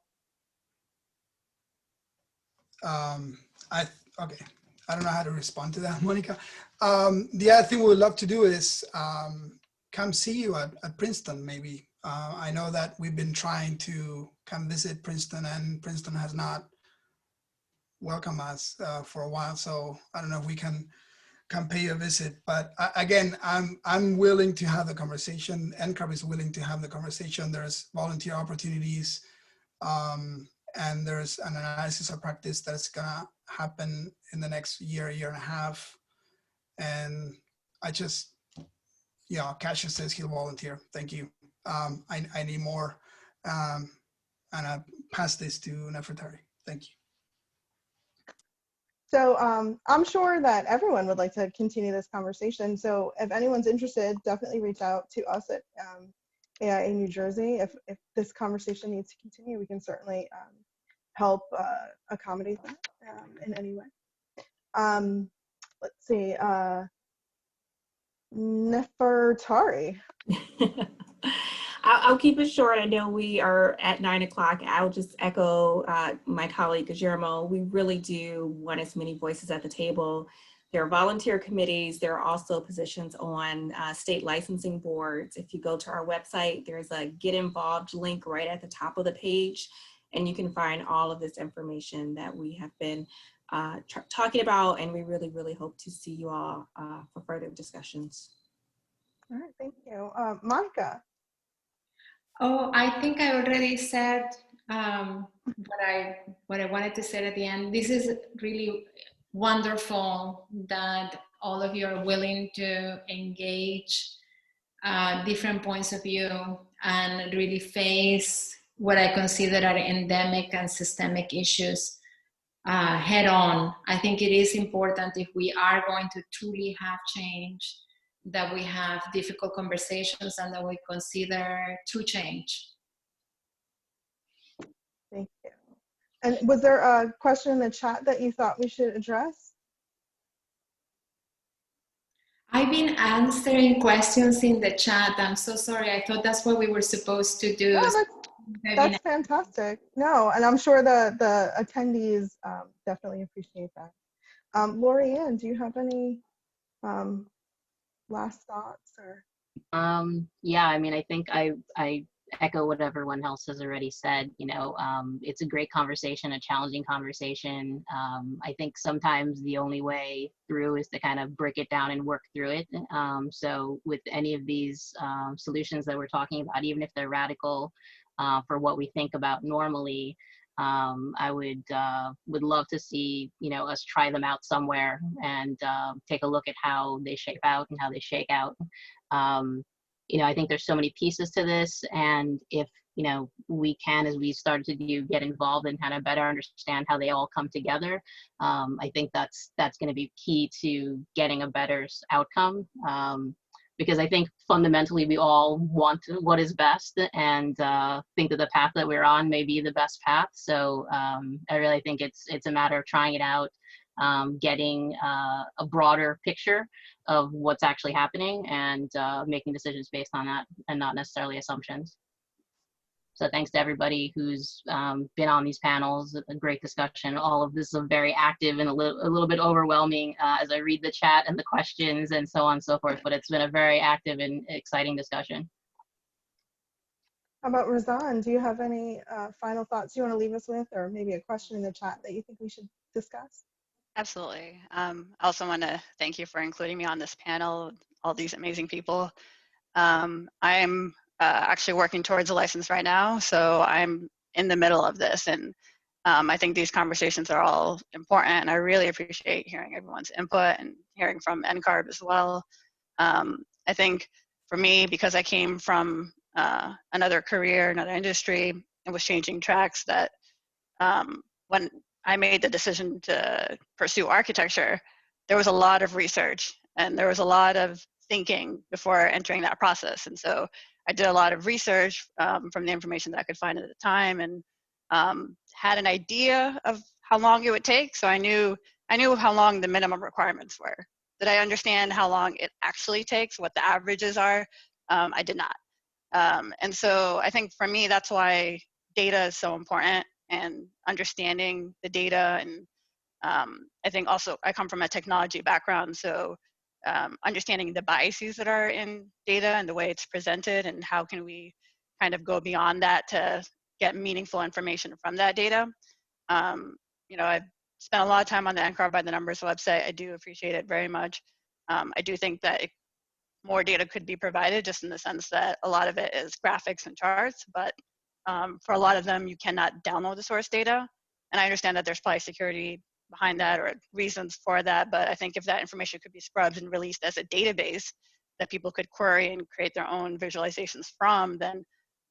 Okay, I don't know how to respond to that, Monica. The other thing we would love to do is come see you at Princeton, maybe. I know that we've been trying to come visit Princeton, and Princeton has not welcomed us for a while. So I don't know if we can come pay a visit. But again, I'm willing to have the conversation. NCARB is willing to have the conversation. There's volunteer opportunities. And there's an analysis of practice that's gonna happen in the next year and a half. And I just, yeah, Cassius says he'll volunteer. Thank you. I need more. And I pass this to Nefertari. Thank you. So I'm sure that everyone would like to continue this conversation. So if anyone's interested, definitely reach out to us at AIA New Jersey. If this conversation needs to continue, we can certainly help accommodate that in any way. Let's see, Nefertari. I'll keep it short. I know we are at 9 o'clock. I'll just echo my colleague Guillermo. We really do want as many voices at the table. There are volunteer committees. There are also positions on state licensing boards. If you go to our website, there's a Get Involved link right at the top of the page, and you can find all of this information that we have been talking about, and we really, really hope to see you all for further discussions. All right, thank you. Monica. Oh, I think I already said what I wanted to say at the end. This is really wonderful that all of you are willing to engage different points of view and really face what I consider are endemic and systemic issues head on. I think it is important, if we are going to truly have change, that we have difficult conversations and that we consider true change. Thank you. And was there a question in the chat that you thought we should address? I've been answering questions in the chat. I'm so sorry. I thought that's what we were supposed to do. No, that's fantastic. No, and I'm sure the attendees definitely appreciate that. LoriAnne, do you have any last thoughts? Or Yeah, I mean, I think I echo what everyone else has already said. You know, it's a great conversation, a challenging conversation. I think sometimes the only way through is to kind of break it down and work through it. So with any of these solutions that we're talking about, even if they're radical for what we think about normally, I would love to see, you know, us try them out somewhere and take a look at how they shape out and how they shake out. You know, I think there's so many pieces to this, and if, you know, we can, as we started to do, get involved and kind of better understand how they all come together, I think that's going to be key to getting a better outcome. Because I think fundamentally we all want what is best, and think that the path that we're on may be the best path. So I really think it's a matter of trying it out, getting a broader picture of what's actually happening, and making decisions based on that and not necessarily assumptions. So thanks to everybody who's been on these panels. A great discussion. All of this is very active and a little bit overwhelming as I read the chat and the questions and so on and so forth, but it's been a very active and exciting discussion. How about Razan? Do you have any final thoughts you want to leave us with, or maybe a question in the chat that you think we should discuss? Absolutely. I also want to thank you for including me on this panel, all these amazing people. I'm actually working towards a license right now, so I'm in the middle of this, and I think these conversations are all important, and I really appreciate hearing everyone's input and hearing from NCARB as well. I think for me, because I came from another career, another industry, and was changing tracks, that when I made the decision to pursue architecture, there was a lot of research and there was a lot of thinking before entering that process. And so I did a lot of research from the information that I could find at the time, and had an idea of how long it would take. So I knew how long the minimum requirements were. Did I understand how long it actually takes, what the averages are? I did not. And so I think for me, that's why data is so important, and understanding the data. And I think also I come from a technology background, so understanding the biases that are in data and the way it's presented, and how can we kind of go beyond that to get meaningful information from that data. You know, I've spent a lot of time on the NCARB by the Numbers website. I do appreciate it very much. I do think that more data could be provided, just in the sense that a lot of it is graphics and charts, but for a lot of them, you cannot download the source data. And I understand that there's probably security behind that or reasons for that, but I think if that information could be scrubbed and released as a database that people could query and create their own visualizations from, then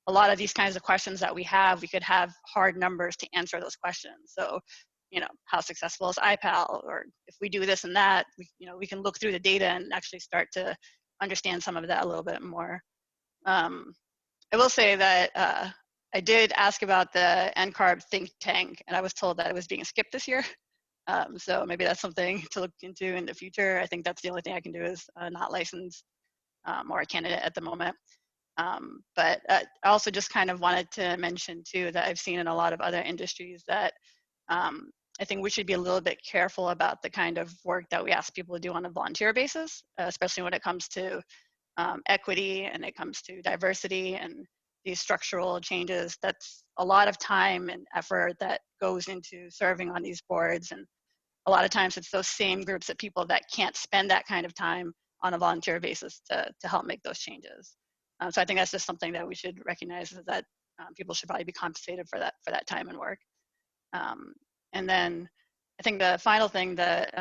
a lot of these kinds of questions that we could have hard numbers to answer those questions. So, you know, how successful is IPAL? Or if we do this and that, we can look through the data and actually start to understand some of that a little bit more. I will say that I did ask about the NCARB think tank, and I was told that it was being skipped this year. So maybe that's something to look into in the future. I think that's the only thing I can do is not license or a candidate at the moment. But I also just kind of wanted to mention too that I've seen in a lot of other industries that I think we should be a little bit careful about the kind of work that we ask people to do on a volunteer basis, especially when it comes to equity and it comes to diversity and these structural changes. That's a lot of time and effort that goes into serving on these boards. And a lot of times it's those same groups of people that can't spend that kind of time on a volunteer basis to help make those changes. So I think that's just something that we should recognize, is that people should probably be compensated for that time and work. And then I think the final thing that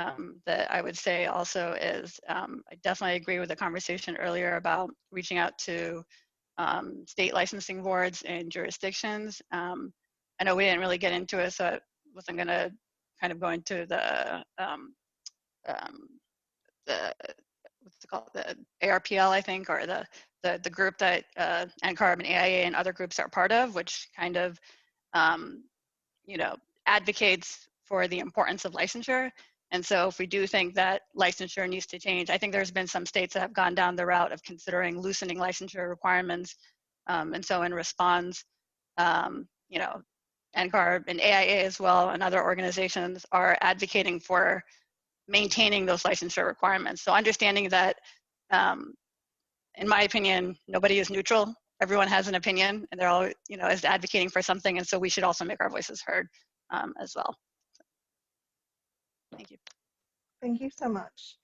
that I would say also is I definitely agree with the conversation earlier about reaching out to state licensing boards and jurisdictions. I know we didn't really get into it, so I wasn't going to kind of go into the what's it called, the ARPL, I think, or the group that NCARB and AIA and other groups are part of, which kind of you know, advocates for the importance of licensure. And so if we do think that licensure needs to change, I think there's been some states that have gone down the route of considering loosening licensure requirements. And so in response, you know, NCARB and AIA as well and other organizations are advocating for maintaining those licensure requirements. So understanding that, in my opinion, nobody is neutral. Everyone has an opinion, and they're all, you know, is advocating for something, and so we should also make our voices heard as well. Thank you. Thank you so much.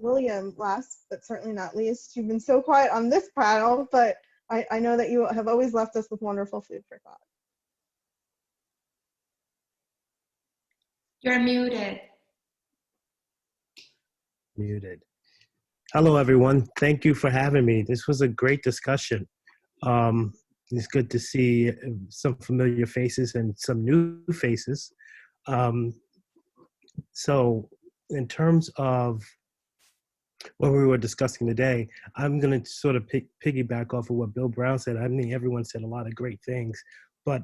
William, last but certainly not least, you've been so quiet on this panel, but I know that you have always left us with wonderful food for thought. You're muted. Muted. Hello, everyone. Thank you for having me. This was a great discussion. It's good to see some familiar faces and some new faces. So in terms of what we were discussing today, I'm going to sort of piggyback off of what Bill Brown said. I mean, everyone said a lot of great things, but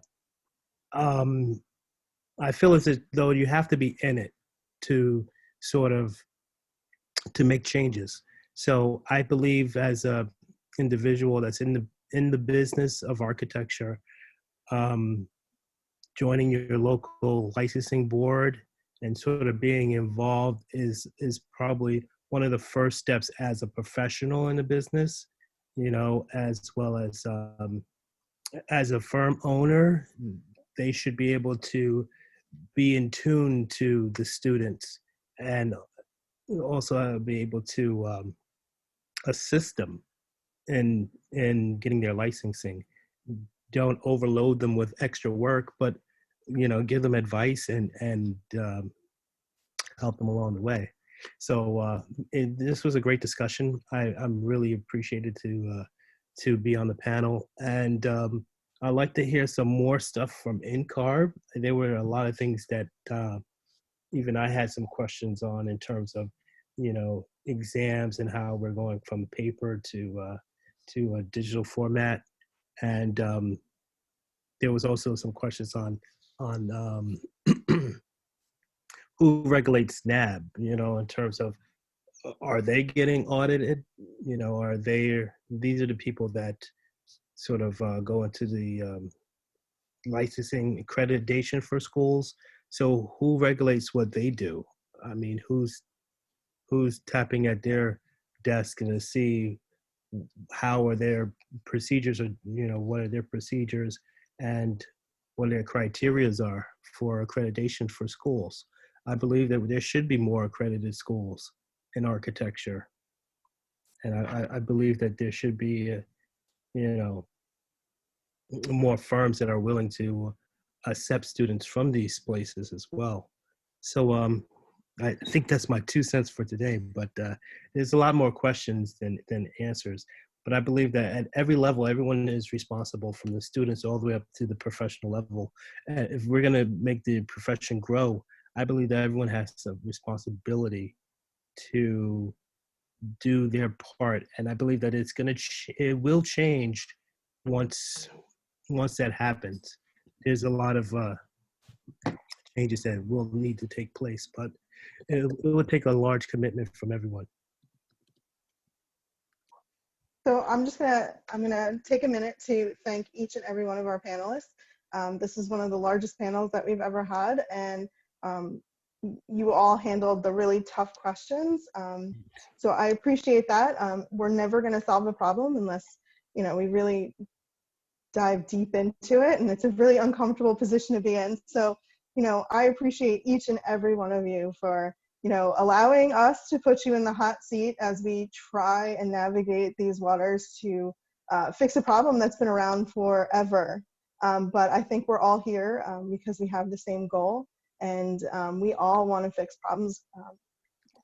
I feel as though you have to be in it to sort of to make changes. So I believe as a individual that's in the business of architecture, joining your local licensing board and sort of being involved is probably one of the first steps as a professional in the business, you know, as well as a firm owner. They should be able to be in tune to the students and also be able to assist them in getting their licensing. Don't overload them with extra work, but you know, give them advice and help them along the way. So this was a great discussion. I'm really appreciated to be on the panel, and I'd like to hear some more stuff from NCARB. There were a lot of things that even I had some questions on in terms of, you know, exams and how we're going from paper to a digital format, and there was also some questions on who regulates NAB, you know, in terms of are they getting audited? You know, these are the people that sort of go into the licensing accreditation for schools. So who regulates what they do? I mean, who's tapping at their desk and to see how are their procedures, or you know, what are their procedures and what their criterias are for accreditation for schools. I believe that there should be more accredited schools in architecture, and I believe that there should be, you know, more firms that are willing to accept students from these places as well. So I think that's my 2 cents for today, but there's a lot more questions than answers. But I believe that at every level, everyone is responsible, from the students all the way up to the professional level. If we're going to make the profession grow, I believe that everyone has a responsibility to do their part. And I believe that it will change once that happens. There's a lot of changes that will need to take place, but it will take a large commitment from everyone. So I'm gonna take a minute to thank each and every one of our panelists. This is one of the largest panels that we've ever had, and you all handled the really tough questions. So I appreciate that. We're never gonna solve the problem unless, you know, we really dive deep into it, and it's a really uncomfortable position to be in. So, you know, I appreciate each and every one of you for, you know, allowing us to put you in the hot seat as we try and navigate these waters to fix a problem that's been around forever. But I think we're all here because we have the same goal, and we all want to fix problems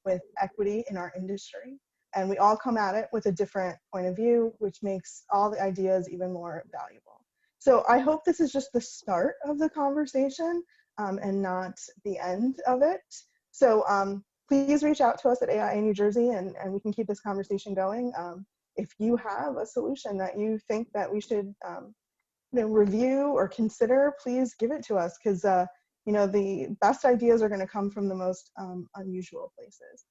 with equity in our industry. And we all come at it with a different point of view, which makes all the ideas even more valuable. So I hope this is just the start of the conversation and not the end of it. So please reach out to us at AIA New Jersey, and we can keep this conversation going. If you have a solution that you think that we should you know, review or consider, please give it to us, because you know, the best ideas are going to come from the most unusual places.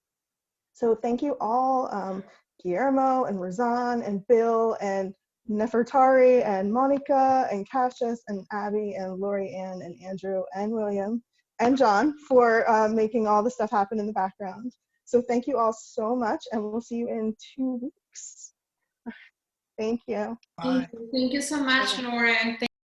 So thank you all, Guillermo and Razan and Bill and Nefertari and Monica and Cassius and Abby and LoriAnne and Andrew and William and John for making all the stuff happen in the background. So thank you all so much, and we'll see you in 2 weeks. Thank you. Bye. Thank you so much, Laura. And